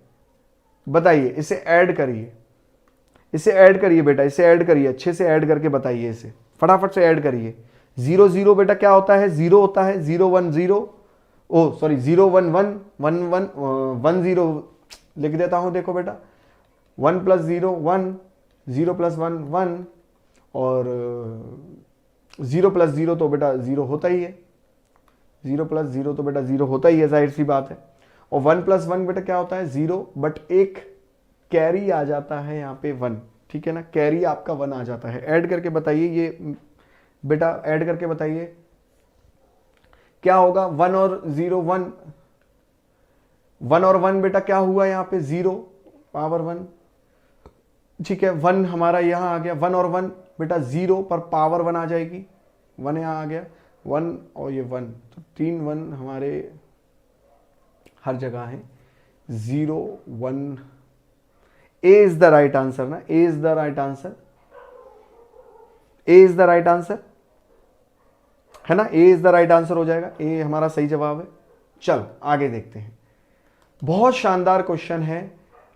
बताइए, इसे ऐड करिए, इसे ऐड करिए बेटा, इसे ऐड करिए, अच्छे से ऐड करके बताइए, इसे फटाफट से ऐड करिए। 0 0 बेटा क्या होता है? 0 होता है। 0 1 0, ओ सॉरी 0 1 1 1 1 1 0 लिख देता हूं, देखो बेटा 1 + 0 1, 0 + 1 1, और 0 + 0 तो बेटा 0 होता ही है, 0 + 0 तो बेटा 0 होता ही है, जाहिर सी बात है। और 1 + 1 बेटा क्या होता है? 0, बट एक कैरी आ जाता है यहाँ पे 1, ठीक है ना, कैरी आपका 1 आ जाता है। ऐड करके बताइए ये बेटा, ऐड करके बताइए क्या होगा। 1 और 0 1, 1 और 1 बेटा क्या हुआ यहाँ पे? 0 पावर 1, ठीक है। 1 हमारा यहां आ गया, 1 और 1 बेटा 0 पर पावर 1 आ जाएगी, 1 यहां आ गया, 1 और ये 1, तो 3 1 हमारे हर जगह है। 0 1, A is the right answer ना, A is the right answer, A is the right answer है ना, A is the right answer हो जाएगा, ए हमारा सही जवाब है। चल आगे देखते हैं, बहुत शानदार क्वेश्चन है।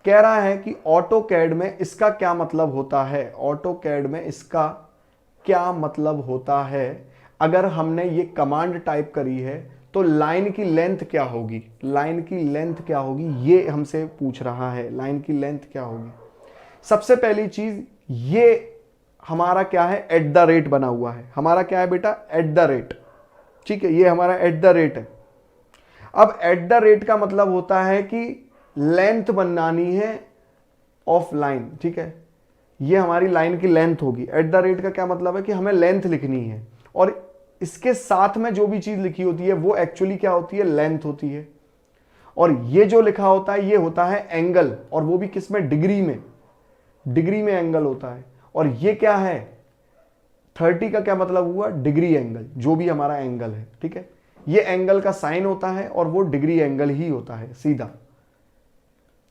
कह रहा है कि ऑटोकैड में इसका क्या मतलब होता है? ऑटोकैड में इसका क्या मतलब होता है? अगर हमने ये कमांड टाइप करी है तो लाइन की लेंथ क्या होगी? लाइन की लेंथ क्या होगी ये हमसे पूछ रहा है, लाइन की लेंथ क्या होगी? सबसे पहली चीज, ये हमारा क्या है? एट द रेट बना हुआ है, हमारा क्या है बेटा? एट द रेट, ठीक है, ये हमारा एट द रेट है। अब एट द रेट का मतलब होता है कि लेंथ बनानी है ऑफ लाइन, ठीक है, ये हमारी लाइन की लेंथ होगी। एट द रेट का क्या मतलब है? कि हमें लेंथ लिखनी है, और इसके साथ में जो भी चीज लिखी होती है वो एक्चुअली क्या होती है? लेंथ होती है। और ये जो लिखा होता है ये होता है एंगल, और वो भी किस में? डिग्री में, डिग्री में एंगल होता है। और ये क्या है? 30 का क्या मतलब हुआ? डिग्री एंगल, जो भी हमारा एंगल है, ठीक है, ये एंगल का साइन होता है और वो डिग्री एंगल ही होता है सीधा,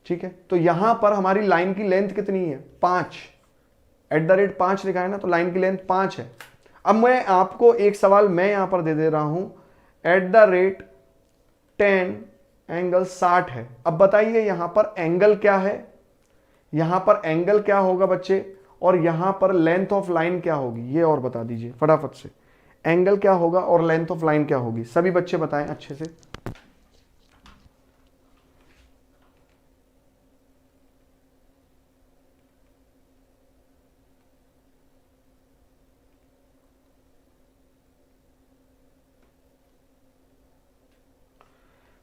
ठीक है। तो यहां पर हमारी लाइन की लेंथ कितनी है? 5, एट द रेट 5 लिखा है ना, तो लाइन की लेंथ 5 है। अब मैं आपको एक सवाल मैं यहां पर दे दे रहा हूं, एट द रेट 10 एंगल 60 है। अब बताइए यहां पर एंगल क्या है? यहां पर एंगल क्या होगा बच्चे? और यहां पर लेंथ ऑफ लाइन क्या होगी? ये और बता दीजिए फटाफट से, एंगल क्या होगा और लेंथ ऑफ लाइन क्या होगी? सभी बच्चे बताएं अच्छे से।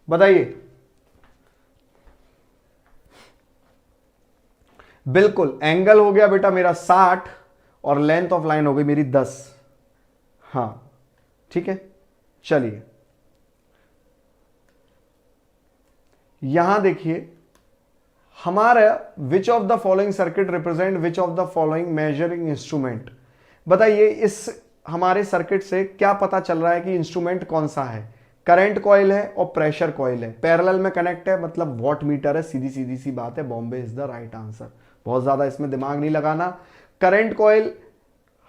बताइए। बिल्कुल, एंगल हो गया बेटा मेरा 60 और लेंथ ऑफ लाइन हो गई मेरी 10। हाँ ठीक है, चलिए यहां देखिए, हमारा विच of the following circuit represent which of the following measuring instrument? बताइए इस हमारे सर्किट से क्या पता चल रहा है कि इंस्ट्रूमेंट कौन सा है? करंट कॉइल है और प्रेशर कॉइल है, पैरेलल में कनेक्ट है, मतलब वॉट मीटर है, सीधी सीधी सी बात है, Bombay is the right answer. बहुत ज्यादा इसमें दिमाग नहीं लगाना। करंट कॉइल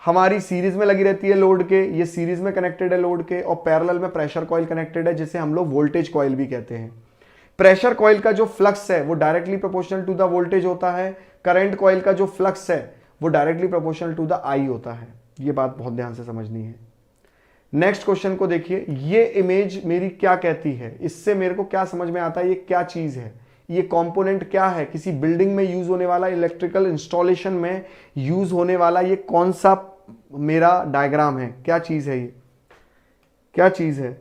हमारी सीरीज में लगी रहती है लोड के, ये सीरीज में कनेक्टेड है लोड के, और पैरेलल में प्रेशर कॉइल कनेक्टेड है, जिसे हम लोग वोल्टेज कॉइल भी कहते हैं। प्रेशर कॉइल का जो फ्लक्स है वो directly proportional to the voltage होता है, करंट कॉइल का जो फ्लक्स है वो directly proportional to the I होता है। ये बात बहुत ध्यान से समझनी है। नेक्स्ट क्वेश्चन को देखिए, ये इमेज मेरी क्या कहती है? इससे मेरे को क्या समझ में आता है? ये क्या चीज है? ये कंपोनेंट क्या है? किसी बिल्डिंग में यूज होने वाला, इलेक्ट्रिकल इंस्टॉलेशन में यूज होने वाला ये कौन सा मेरा डायग्राम है? क्या चीज है ये? क्या चीज है?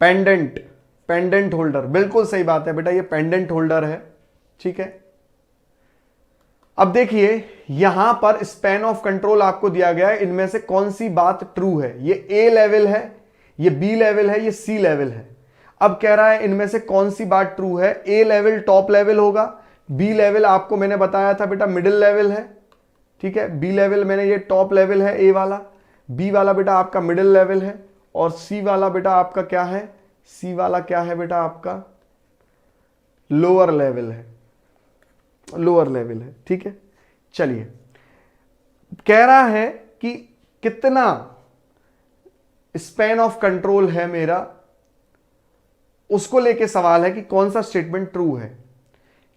पेंडेंट, पेंडेंट होल्डर, बिल्कुल सही बात है बेटा, ये पेंडेंट होल्डर है। ठीक है, अब देखिए यहां पर स्पैन ऑफ कंट्रोल आपको दिया गया है, इनमें से कौन सी बात ट्रू है? ये ए लेवल है, ये बी लेवल है, ये सी लेवल है। अब कह रहा है इनमें से कौन सी बात ट्रू है? ए लेवल टॉप लेवल होगा, बी लेवल आपको मैंने बताया था बेटा मिडिल लेवल है। ठीक है, बी लेवल मैंने ये टॉप लेवल है ए वाला, बी वाला बेटा आपका मिडिल लेवल है, और सी वाला बेटा आपका क्या है? सी वाला क्या है बेटा आपका? लोअर लेवल है, लोअर लेवल है। ठीक है, चलिए कह रहा है कि कितना स्पैन ऑफ कंट्रोल है मेरा, उसको लेके सवाल है कि कौन सा स्टेटमेंट ट्रू है।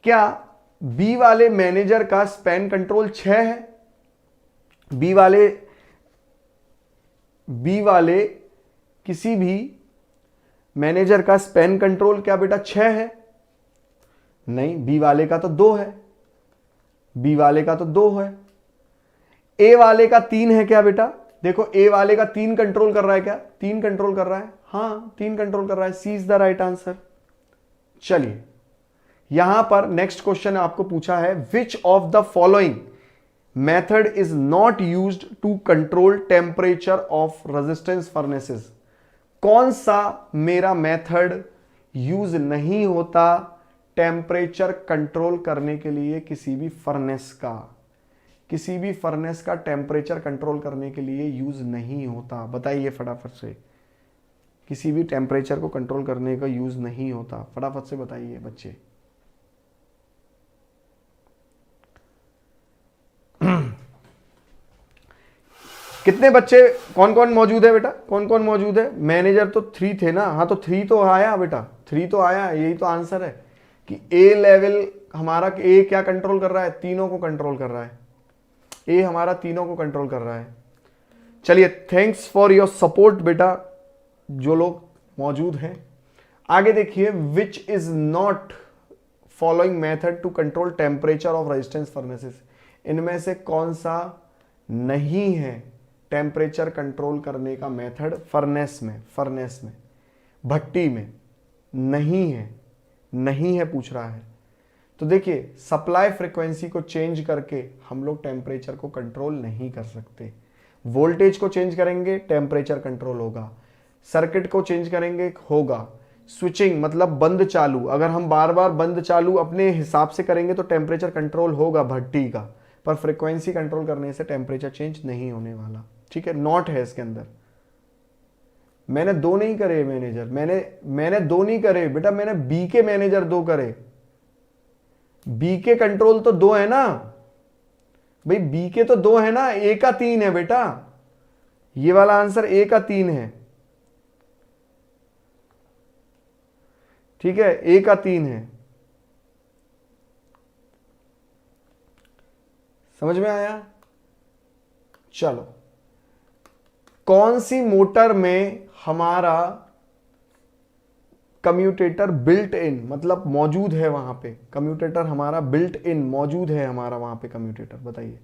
क्या बी वाले मैनेजर का स्पैन कंट्रोल 6 है? बी वाले किसी भी मैनेजर का स्पैन कंट्रोल क्या बेटा 6 है? नहीं, बी वाले का तो 2 है, बी वाले का तो 2 है। ए वाले का 3 है क्या बेटा? देखो ए वाले का 3 कंट्रोल कर रहा है क्या? 3 कंट्रोल कर रहा है, हाँ 3 कंट्रोल कर रहा है, C is the right answer. चलिए यहां पर नेक्स्ट क्वेश्चन आपको पूछा है, which of the following method is not used to control temperature of resistance furnaces? कौन सा मेरा मेथड यूज नहीं होता टेम्परेचर कंट्रोल करने के लिए किसी भी फर्नेस का? किसी भी फर्नेस का टेम्परेचर कंट्रोल करने के लिए यूज नहीं होता, बताइए फटाफट से। किसी भी टेम्परेचर को कंट्रोल करने का यूज नहीं होता, फटाफट से बताइए बच्चे। कितने बच्चे, कौन कौन मौजूद है बेटा? कौन कौन मौजूद है? मैनेजर तो 3 थे ना, हाँ तो 3 तो आया बेटा, 3 तो आया, यही तो आंसर है कि ए लेवल हमारा, ए क्या कंट्रोल कर रहा है? तीनों को कंट्रोल कर रहा है, ए हमारा तीनों को कंट्रोल कर रहा है। चलिए थैंक्स फॉर योर सपोर्ट बेटा, जो लोग मौजूद हैं। आगे देखिए, which is not following method to control temperature of resistance furnaces? इनमें से कौन सा नहीं है टेम्परेचर कंट्रोल करने का मेथड फर्नेस में, भट्टी में? नहीं है, नहीं है पूछ रहा है। तो देखिए सप्लाई फ्रीक्वेंसी को चेंज करके हम लोग टेम्परेचर को कंट्रोल नहीं कर सकते। वोल्टेज को चेंज करेंगे टेम्परेचर कंट्रोल होगा, सर्किट को चेंज करेंगे होगा, स्विचिंग मतलब बंद चालू, अगर हम बार बार बंद चालू अपने हिसाब से करेंगे तो टेम्परेचर कंट्रोल होगा भट्टी का, पर फ्रीक्वेंसी कंट्रोल करने से टेम्परेचर चेंज नहीं होने वाला। ठीक है, नॉट है इसके अंदर। मैंने 2 नहीं करे मैनेजर, मैंने 2 नहीं करे बेटा, मैंने बी के मैनेजर 2 करे। बी के कंट्रोल तो 2 है ना भाई, बी के तो 2 है ना, ए का 3 है बेटा, ये वाला आंसर ए का 3 है। ठीक है, ए का 3 है, समझ में आया? चलो, कौन सी मोटर में हमारा कम्यूटेटर बिल्ट इन मतलब मौजूद है? वहां पे कम्यूटेटर हमारा बिल्ट इन मौजूद है, हमारा वहां पे कम्यूटेटर, बताइए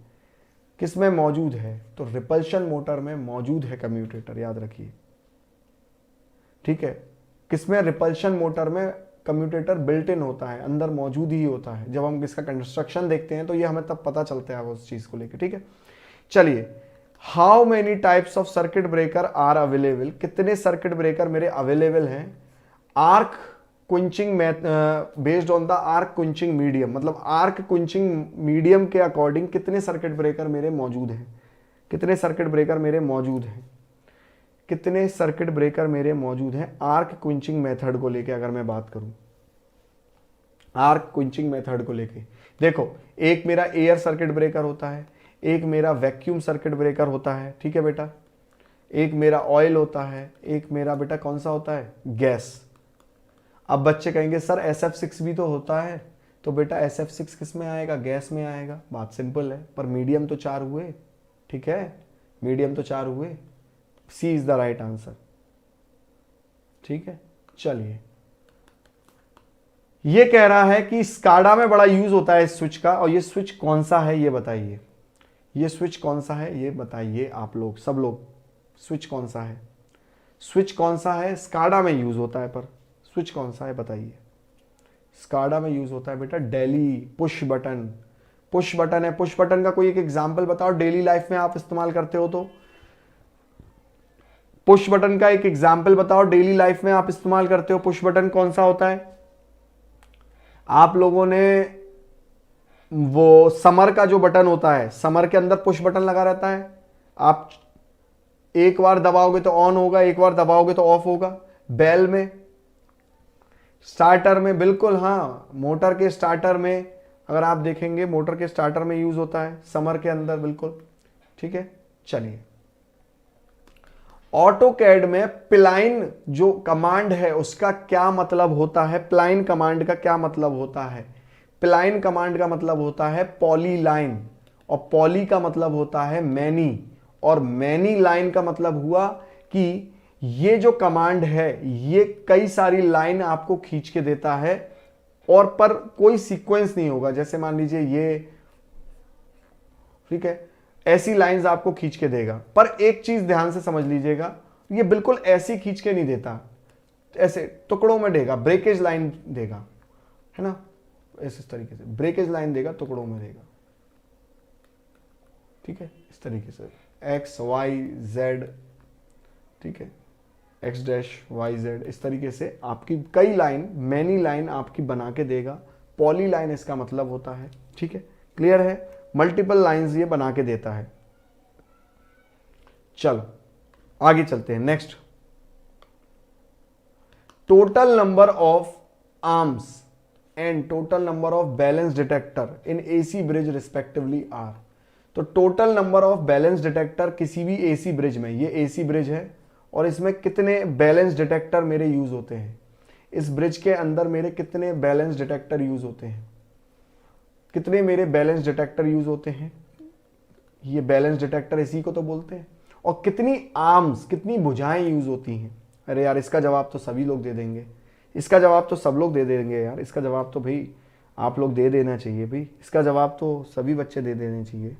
किस में मौजूद है? तो रिपल्शन मोटर में मौजूद है कम्यूटेटर, याद रखिए। ठीक है, किसमें? रिपल्शन मोटर में कम्यूटेटर बिल्ट इन होता है, अंदर मौजूद ही होता है। जब हम इसका कंस्ट्रक्शन देखते हैं तो ये हमें तब पता चलता है उस चीज को लेकर। ठीक है, चलिए, how many types of circuit breaker are available? कितने सर्किट ब्रेकर मेरे अवेलेबल हैं? Arc quenching based on the arc quenching medium, मतलब आर्क क्विंचिंग मीडियम के अकॉर्डिंग कितने सर्किट ब्रेकर मेरे मौजूद हैं? कितने सर्किट ब्रेकर मेरे मौजूद हैं? कितने सर्किट ब्रेकर मेरे मौजूद हैं आर्क क्विंचिंग मेथड को लेके? अगर मैं बात करूं आर्क क्विंचिंग मेथड को लेके, देखो एक मेरा एयर सर्किट ब्रेकर होता है, एक मेरा वैक्यूम सर्किट ब्रेकर होता है। ठीक है बेटा, एक मेरा ऑयल होता है, एक मेरा बेटा कौन सा होता है? गैस। अब बच्चे कहेंगे सर SF6 भी तो होता है, तो बेटा SF6 किस में आएगा? गैस में आएगा। बात सिंपल है, पर मीडियम तो 4 हुए। ठीक है, मीडियम तो 4 हुए, सी इज द राइट आंसर। ठीक है, चलिए, ये कह रहा है कि स्काडा में बड़ा यूज होता है इस स्विच का, और ये स्विच कौन सा है ये बताइए। ये स्विच कौन सा है ये बताइए आप लोग, सब लोग, स्विच कौन सा है? स्विच कौन सा है, स्काडा में यूज होता है, पर स्विच कौन सा है बताइए। स्काडा में यूज होता है बेटा daily push button. Push button है, पुश बटन का कोई एक एग्जांपल बताओ डेली लाइफ में आप इस्तेमाल करते हो तो। पुश बटन का एक एग्जांपल बताओ डेली लाइफ में आप इस्तेमाल करते हो, पुश बटन कौन सा होता है। आप लोगों ने वो समर का जो बटन होता है, समर के अंदर पुश बटन लगा रहता है, आप एक बार दबाओगे तो ऑन होगा, एक बार दबाओगे तो ऑफ होगा। बेल में, स्टार्टर में, बिल्कुल हाँ, मोटर के स्टार्टर में अगर आप देखेंगे मोटर के स्टार्टर में यूज होता है समर के अंदर, बिल्कुल ठीक है। चलिए, ऑटो कैड में प्लाइन जो कमांड है उसका क्या मतलब होता है, प्लाइन कमांड का क्या मतलब होता है। प्लाइन कमांड का मतलब होता है पॉली लाइन, और पॉली का मतलब होता है मैनी, और मैनी लाइन का मतलब हुआ कि ये जो कमांड है ये कई सारी लाइन आपको खींच के देता है, और पर कोई सीक्वेंस नहीं होगा। जैसे मान लीजिए ये, ठीक है, ऐसी लाइंस आपको खींच के देगा, पर एक चीज ध्यान से समझ लीजिएगा, ये बिल्कुल ऐसी खींच के नहीं देता, ऐसे टुकड़ों में देगा, ब्रेकेज लाइन देगा, है ना, इस तरीके से ब्रेकेज लाइन देगा, टुकड़ों में देगा, ठीक है, इस तरीके से एक्स वाई जेड, ठीक है, एक्स डैश वाई जेड, इस तरीके से आपकी कई लाइन, मैनी लाइन आपकी बना के देगा। पॉली लाइन इसका मतलब होता है, ठीक है, क्लियर है, मल्टीपल लाइंस ये बना के देता है। चलो आगे चलते हैं, next, total number of arms and total number of balance detector in AC bridge respectively are. तो total number of balance detector किसी भी एसी ब्रिज में, ये एसी ब्रिज है और इसमें कितने बैलेंस डिटेक्टर मेरे यूज होते हैं, इस ब्रिज के अंदर मेरे कितने बैलेंस डिटेक्टर यूज होते हैं, कितने मेरे बैलेंस डिटेक्टर यूज होते हैं, ये बैलेंस डिटेक्टर इसी को तो बोलते हैं। और कितनी आर्म्स, कितनी भुजाएं यूज होती हैं। अरे यार इसका जवाब तो सभी लोग दे देंगे, इसका जवाब तो सब लोग दे देंगे यार, इसका जवाब तो भाई आप लोग दे देना चाहिए भाई, इसका जवाब तो सभी बच्चे दे देने चाहिए।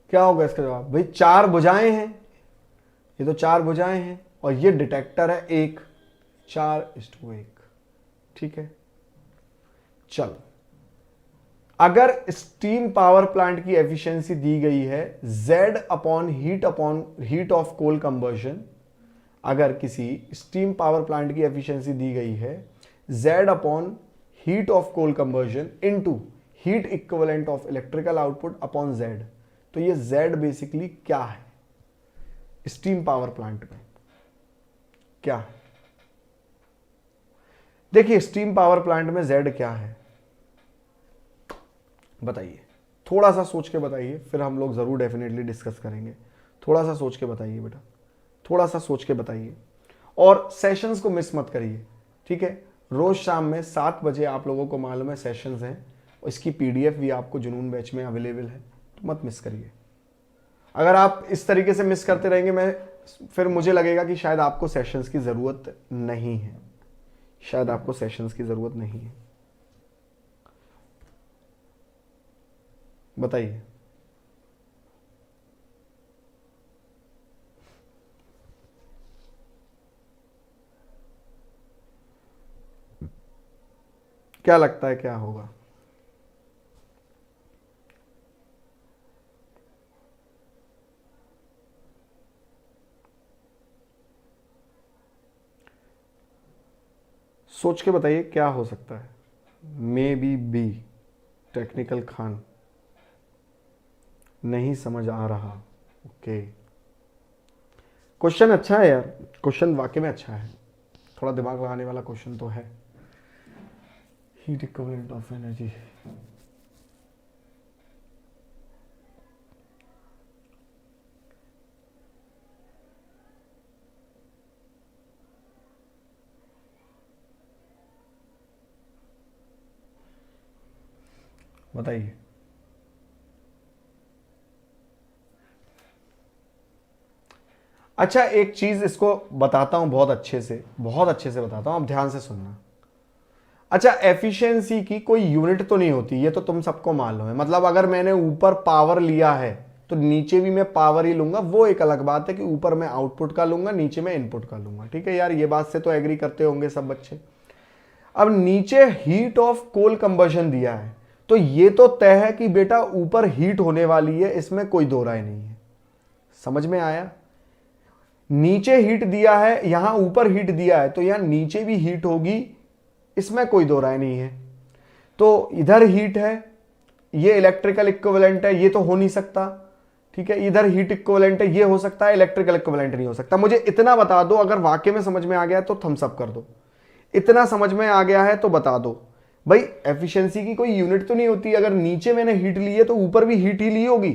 क्या होगा इसका जवाब भाई, चार भुजाएं हैं, ये तो चार भुजाएं हैं और ये डिटेक्टर है एक, 4:1, ठीक है। चलो, अगर स्टीम पावर प्लांट की एफिशिएंसी दी गई है Z upon heat of coal combustion, अगर किसी स्टीम पावर प्लांट की एफिशिएंसी दी गई है Z upon heat of coal combustion into heat equivalent of electrical output upon Z, तो ये Z बेसिकली क्या है स्टीम पावर प्लांट में, क्या है। देखिए स्टीम पावर प्लांट में Z क्या है बताइए, थोड़ा सा सोच के बताइए, फिर हम लोग जरूर डेफिनेटली डिस्कस करेंगे। थोड़ा सा सोच के बताइए बेटा, थोड़ा सा सोच के बताइए, और सेशंस को मिस मत करिए, ठीक है। रोज शाम में 7 बजे आप लोगों को मालूम है सेशंस हैं, इसकी पीडीएफ भी आपको जुनून बैच में अवेलेबल है, तो मत मिस करिए। अगर आप इस तरीके से मिस करते रहेंगे, मैं फिर मुझे लगेगा कि शायद आपको सेशंस की ज़रूरत नहीं है, शायद आपको सेशंस की ज़रूरत नहीं है। बताइए। क्या लगता है क्या होगा। सोच के बताइए क्या हो सकता है। मे बी टेक्निकल खान, नहीं समझ आ रहा, ओके। क्वेश्चन अच्छा है यार, क्वेश्चन वाकई में अच्छा है, थोड़ा दिमाग लगाने वाला क्वेश्चन तो है। हीट इक्विवेलेंट ऑफ एनर्जी, बताइए। अच्छा एक चीज इसको बताता हूं बहुत अच्छे से बताता हूं, आप ध्यान से सुनना। अच्छा एफिशिएंसी की कोई यूनिट तो नहीं होती, ये तो तुम सबको मालूम है। मतलब अगर मैंने ऊपर पावर लिया है तो नीचे भी मैं पावर ही लूंगा। वो एक अलग बात है कि ऊपर मैं आउटपुट का लूंगा, नीचे मैं इनपुट का लूंगा। ठीक है यार, ये बात से तो एग्री करते होंगे सब बच्चे। अब नीचे हीट ऑफ कोल कंबशन दिया है, तो ये तो तय है कि बेटा ऊपर हीट होने वाली है, इसमें कोई दो राय नहीं है। समझ में आया? नीचे हीट दिया है, यहां ऊपर हीट दिया है, तो यहां नीचे भी हीट होगी, इसमें कोई दो राय नहीं है। तो इधर हीट है, ये इलेक्ट्रिकल इक्विवेलेंट है, ये तो हो नहीं सकता। ठीक है, इधर हीट इक्विवेलेंट है, ये हो सकता है, इलेक्ट्रिकल इक्विवेलेंट नहीं हो सकता। मुझे इतना बता दो, अगर वाक्य में समझ में आ गया तो थम्स अप कर दो। इतना समझ में आ गया है तो बता दो भाई, एफिशिएंसी की कोई यूनिट तो नहीं होती। अगर नीचे मैंने हीट ली है तो ऊपर भी हीट ही ली होगी,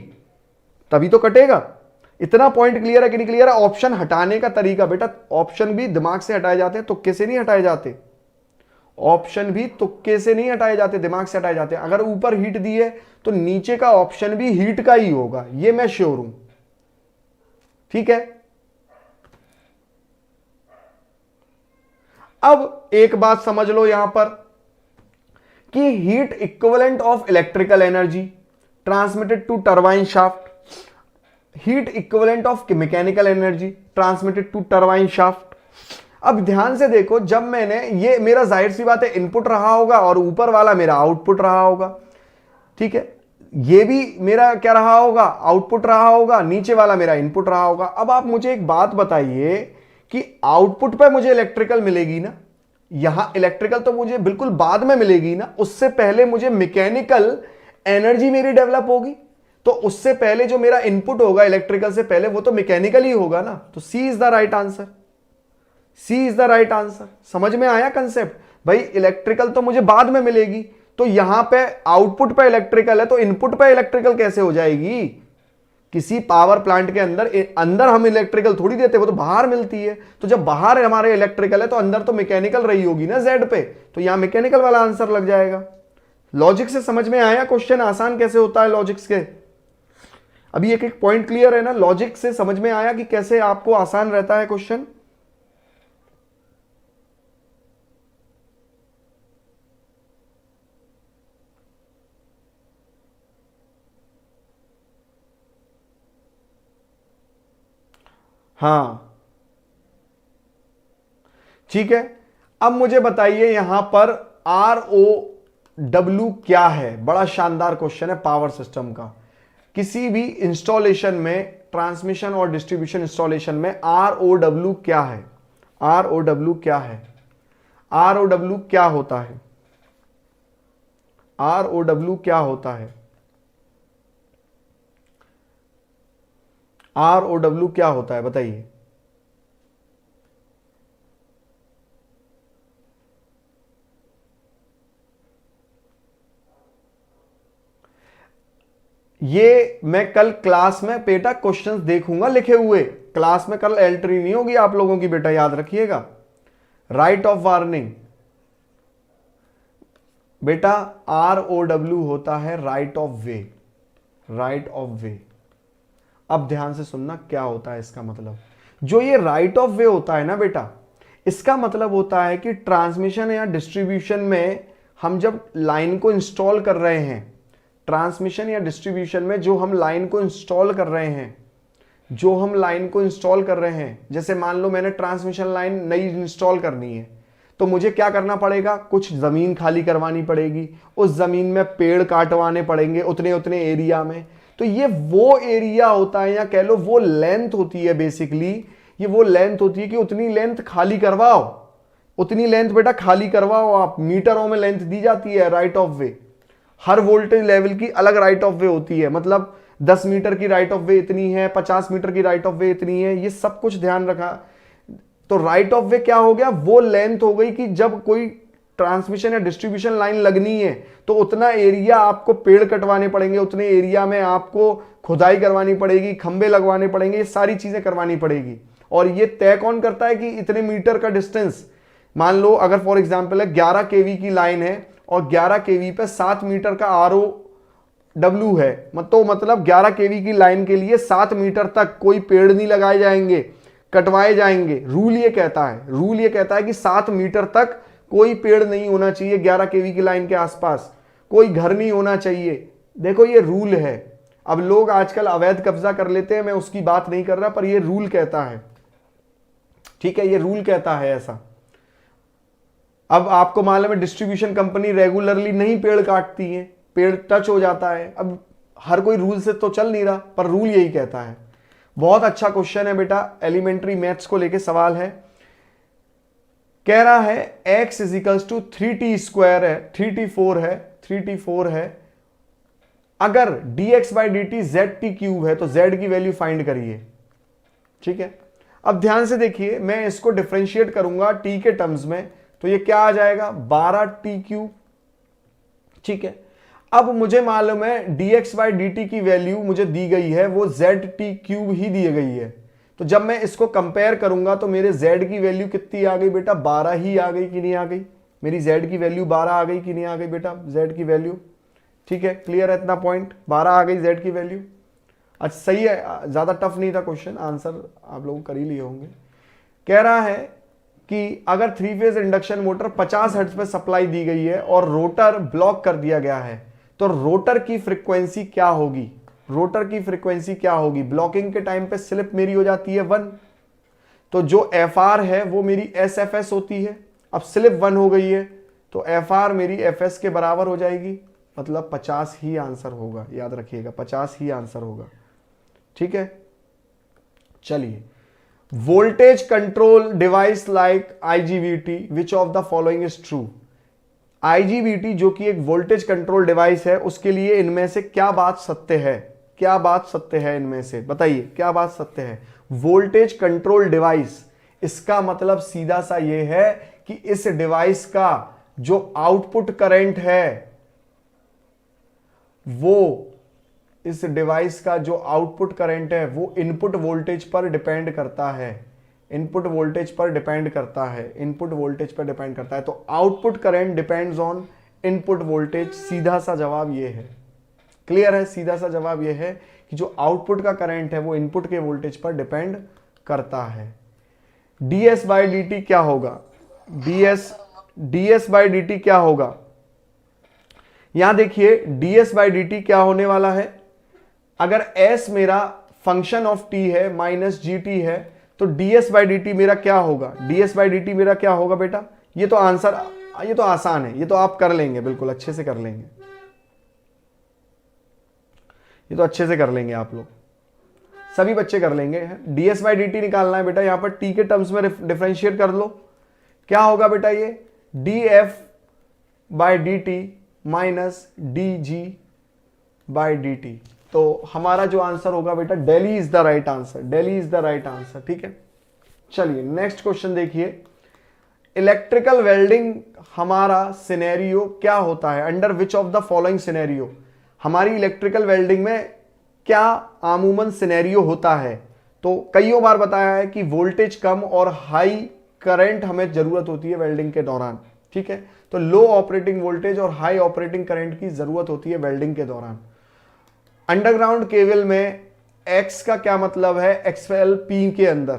तभी तो कटेगा। इतना पॉइंट क्लियर है कि नहीं क्लियर है? ऑप्शन हटाने का तरीका बेटा, ऑप्शन भी दिमाग से हटाए जाते हैं, तुक्के से नहीं हटाए जाते। ऑप्शन भी तुक्के से नहीं हटाए जाते, दिमाग से हटाए जाते हैं। अगर ऊपर हीट दी है तो नीचे का ऑप्शन भी हीट का ही होगा, ये मैं श्योर हूं। ठीक है, अब एक बात समझ लो यहां पर कि heat equivalent of electrical energy transmitted to turbine shaft, heat equivalent of mechanical energy transmitted to turbine shaft. अब ध्यान से देखो, जब मैंने ये, मेरा जाहिर सी बात है इनपुट रहा होगा और ऊपर वाला मेरा आउटपुट रहा होगा। ठीक है, ये भी मेरा क्या रहा होगा? आउटपुट रहा होगा, नीचे वाला मेरा इनपुट रहा होगा। अब आप मुझे एक बात बताइए कि आउटपुट पे मुझे इलेक्ट्रिकल मिलेगी ना, यहां इलेक्ट्रिकल तो मुझे बिल्कुल बाद में मिलेगी ना, उससे पहले मुझे मैकेनिकल एनर्जी मेरी डेवलप होगी। तो उससे पहले जो मेरा इनपुट होगा इलेक्ट्रिकल से पहले, वो तो मैकेनिकल ही होगा ना। तो C is the right answer, C is the right answer. समझ में आया कंसेप्ट? भाई इलेक्ट्रिकल तो मुझे बाद में मिलेगी, तो यहां पे आउटपुट पे इलेक्ट्रिकल है तो इनपुट पे इलेक्ट्रिकल कैसे हो जाएगी? किसी पावर प्लांट के अंदर हम इलेक्ट्रिकल थोड़ी देते, वो तो बाहर मिलती है। तो जब बाहर हमारे इलेक्ट्रिकल है तो अंदर तो मैकेनिकल रही होगी ना जेड पे, तो यहां मैकेनिकल वाला आंसर लग जाएगा। लॉजिक से समझ में आया क्वेश्चन आसान कैसे होता है लॉजिक्स के? अभी एक एक पॉइंट क्लियर है ना? लॉजिक से समझ में आया कि कैसे आपको आसान रहता है क्वेश्चन? हाँ ठीक है। अब मुझे बताइए यहां पर ROW क्या है? बड़ा शानदार क्वेश्चन है पावर सिस्टम का। किसी भी इंस्टॉलेशन में, ट्रांसमिशन और डिस्ट्रीब्यूशन इंस्टॉलेशन में ROW क्या है? ROW क्या है? ROW क्या होता है? ROW क्या होता है? ROW क्या होता है बताइए। ये मैं कल क्लास में बेटा क्वेश्चंस देखूंगा लिखे हुए, क्लास में कल एंट्री नहीं होगी आप लोगों की बेटा, याद रखिएगा। राइट ऑफ वार्निंग बेटा, ROW होता है right of way, right of वे। अब ध्यान से सुनना क्या होता है इसका मतलब। जो ये राइट ऑफ वे होता है ना बेटा, इसका मतलब होता है कि ट्रांसमिशन या डिस्ट्रीब्यूशन में हम जब लाइन को इंस्टॉल कर रहे हैं, ट्रांसमिशन या डिस्ट्रीब्यूशन में जो हम लाइन को इंस्टॉल कर रहे हैं, जो हम लाइन को इंस्टॉल कर रहे हैं, जैसे मान लो मैंने ट्रांसमिशन लाइन नई इंस्टॉल करनी है, तो मुझे क्या करना पड़ेगा? कुछ जमीन खाली करवानी पड़ेगी, उस जमीन में पेड़ काटवाने पड़ेंगे उतने उतने एरिया में। तो ये वो एरिया होता है, या कह लो वो लेंथ होती है बेसिकली, ये वो लेंथ होती है कि उतनी लेंथ खाली करवाओ, उतनी लेंथ बेटा खाली करवाओ आप। मीटरों में लेंथ दी जाती है right of way. Her voltage level की अलग राइट ऑफ वे होती है, मतलब 10 मीटर की राइट ऑफ वे इतनी है, 50 मीटर की राइट ऑफ वे इतनी है, ये सब कुछ ध्यान रखा। तो राइट ऑफ वे क्या हो गया? वो लेंथ हो गई कि जब कोई ट्रांसमिशन या डिस्ट्रीब्यूशन लाइन लगनी है तो उतना एरिया आपको पेड़ कटवाने पड़ेंगे, उतने एरिया में आपको खुदाई करवानी पड़ेगी, खंबे लगवाने पड़ेंगे, ये सारी चीजें करवानी पड़ेगी। और ये तय कौन करता है कि इतने मीटर का डिस्टेंस? मान लो अगर फॉर एग्जांपल है 11 केवी की लाइन है और 11 केवी पे 7 मीटर का W है, तो मतलब 11 केवी की लाइन के लिए 7 मीटर तक कोई पेड़ नहीं लगाए जाएंगे, कटवाए जाएंगे। रूल ये कहता है कि 7 मीटर तक कोई पेड़ नहीं होना चाहिए 11 केवी की लाइन के आसपास, कोई घर नहीं होना चाहिए। देखो ये रूल है। अब लोग आजकल अवैध कब्जा कर लेते हैं, मैं उसकी बात नहीं कर रहा, पर ये रूल कहता है, ठीक है, ये रूल कहता है ऐसा। अब आपको मालूम है डिस्ट्रीब्यूशन कंपनी रेगुलरली नहीं पेड़ काटती है, पेड़ टच हो जाता है। अब हर कोई रूल से तो चल नहीं रहा, पर रूल यही कहता है। बहुत अच्छा क्वेश्चन है बेटा, एलिमेंट्री मैथ्स को लेके सवाल है। कह रहा है x equals to 3t square है, 3t4 है। अगर dx by D T ZT cube है तो z की वैल्यू फाइंड करिए, ठीक है। अब ध्यान से देखिए, मैं इसको डिफरेंशिएट करूंगा t के टर्म्स में, तो ये क्या आ जाएगा 12t क्यूब, ठीक है। अब मुझे मालूम है dx बाई डी टी की वैल्यू मुझे दी गई है, वो ZT क्यूब ही दी गई है। तो जब मैं इसको कंपेयर करूंगा तो मेरे z की वैल्यू कितनी आ गई बेटा, 12 ही आ गई कि नहीं आ गई? मेरी z की वैल्यू 12 आ गई कि नहीं आ गई बेटा, z की वैल्यू, ठीक है। क्लियर है इतना पॉइंट, 12 आ गई z की वैल्यू। अच्छा सही है, ज्यादा टफ नहीं था क्वेश्चन, आंसर आप लोग कर ही लिए होंगे। कह रहा है कि अगर 3 फेज इंडक्शन मोटर 50 हर्ट्ज पे सप्लाई दी गई है और रोटर ब्लॉक कर दिया गया है, तो रोटर की फ्रीक्वेंसी क्या होगी? रोटर की फ्रीक्वेंसी क्या होगी? ब्लॉकिंग के टाइम पे स्लिप मेरी हो जाती है 1, तो जो FR है वो मेरी SFS होती है। अब स्लिप 1 हो गई है तो FR मेरी FS के बराबर हो जाएगी, मतलब 50 ही आंसर होगा, याद रखिएगा 50 ही आंसर होगा, ठीक है। चलिए, voltage control device like IGBT which of the following is true? IGBT जो कि एक वोल्टेज कंट्रोल डिवाइस है, उसके लिए इनमें से क्या बात सत्य है? क्या बात सत्य है इनमें से, बताइए क्या बात सत्य है? वोल्टेज कंट्रोल डिवाइस, इसका मतलब सीधा सा ये है कि इस डिवाइस का जो आउटपुट करंट है वो, इस डिवाइस का जो आउटपुट करंट है वो इनपुट वोल्टेज पर डिपेंड करता है, इनपुट वोल्टेज पर डिपेंड करता है, इनपुट वोल्टेज पर डिपेंड करता है। तो output current depends on input voltage, सीधा सा जवाब ये है। क्लियर है? सीधा सा जवाब ये है कि जो आउटपुट का करंट है वो इनपुट के वोल्टेज पर डिपेंड करता है। ds बाई डी टी क्या होगा? ds बाई डी टी क्या होगा? यहां देखिए ds बाई डी टी क्या होने वाला है? अगर s मेरा फंक्शन ऑफ t है माइनस gt है, तो ds बाई डी टी मेरा क्या होगा? ds बाई डी टी मेरा क्या होगा बेटा? ये तो आंसर, ये तो आसान है, ये तो आप कर लेंगे, बिल्कुल अच्छे से कर लेंगे, ये तो अच्छे से कर लेंगे आप लोग, सभी बच्चे कर लेंगे। ds बाई डी टी निकालना है बेटा, यहां पर t के टर्म्स में डिफरेंशिएट कर लो। क्या होगा बेटा ये? df by D T minus dg by D T. तो हमारा जो आंसर होगा बेटा, Delhi is the right answer, Delhi is the right answer, ठीक है। चलिए नेक्स्ट क्वेश्चन देखिए, इलेक्ट्रिकल वेल्डिंग हमारा सिनेरियो क्या होता है? Under which of the following scenario? हमारी इलेक्ट्रिकल वेल्डिंग में क्या आमूमन सिनेरियो होता है? तो कईयों बार बताया है कि वोल्टेज कम और हाई करंट हमें जरूरत होती है वेल्डिंग के दौरान, ठीक है। तो लो ऑपरेटिंग वोल्टेज और हाई ऑपरेटिंग करंट की जरूरत होती है वेल्डिंग के दौरान। अंडरग्राउंड केबल में X का क्या मतलब है? XLP के अंदर,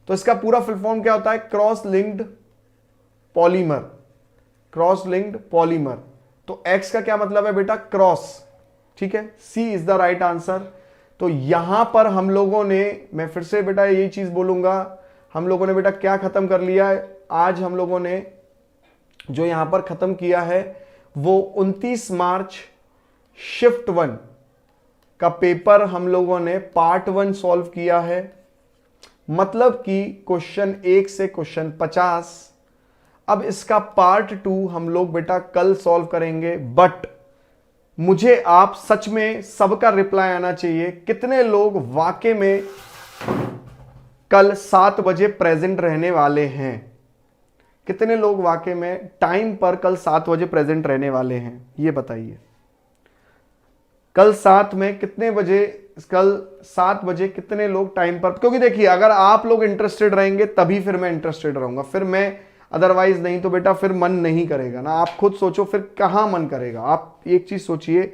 तो इसका पूरा फुल फॉर्म क्या होता है? Cross linked polymer, cross linked polymer. तो X का क्या मतलब है बेटा? क्रॉस, ठीक है। C is the right answer. तो यहां पर हम लोगों ने, मैं फिर से बेटा यही चीज बोलूंगा, हम लोगों ने बेटा क्या खत्म कर लिया है आज? हम लोगों ने जो यहां पर खत्म किया है वो 29 मार्च शिफ्ट 1 का पेपर हम लोगों ने पार्ट 1 सॉल्व किया है, मतलब कि क्वेश्चन 1 से क्वेश्चन 50। अब इसका पार्ट 2 हम लोग बेटा कल सॉल्व करेंगे, बट मुझे आप सच में सबका रिप्लाई आना चाहिए, कितने लोग वाकई में कल 7 बजे प्रेजेंट रहने वाले हैं? कितने लोग वाकई में टाइम पर कल 7 बजे प्रेजेंट रहने वाले हैं, ये बताइए। कल 7 में कितने बजे, कल 7 बजे कितने लोग टाइम पर? क्योंकि देखिए अगर आप लोग इंटरेस्टेड रहेंगे तभी फिर मैं इंटरेस्टेड रहूंगा, फिर मैं अदरवाइज नहीं तो बेटा फिर मन नहीं करेगा ना। आप खुद सोचो फिर कहां मन करेगा। आप एक चीज सोचिए,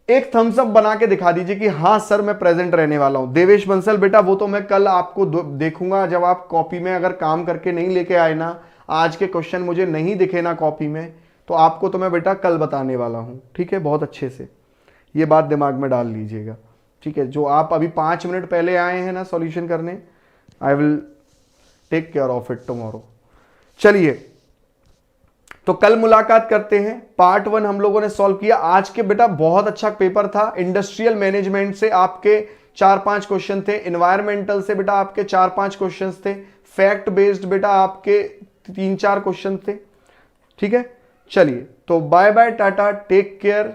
एक थम्स अप बना के दिखा दीजिए कि हाँ सर मैं प्रेजेंट रहने वाला हूं। देवेश बंसल बेटा वो तो मैं कल आपको देखूंगा, जब आप कॉपी में अगर काम करके नहीं लेके आए ना, आज के क्वेश्चन मुझे नहीं दिखे ना कॉपी में, तो आपको तो मैं बेटा कल बताने वाला हूं, ठीक है। बहुत अच्छे से ये बात दिमाग में डाल लीजिएगा, ठीक है। जो आप अभी 5 मिनट पहले आए हैं ना सॉल्यूशन करने, I will take care of it tomorrow. चलिए तो कल मुलाकात करते हैं। पार्ट 1 हम लोगों ने सॉल्व किया। आज के बेटा बहुत अच्छा पेपर था। इंडस्ट्रियल मैनेजमेंट से आपके 4-5 क्वेश्चन थे, एनवायरमेंटल से बेटा आपके 4-5 क्वेश्चन थे, फैक्ट बेस्ड बेटा आपके 3-4 क्वेश्चन थे, ठीक है। चलिए तो bye bye, tata, take care.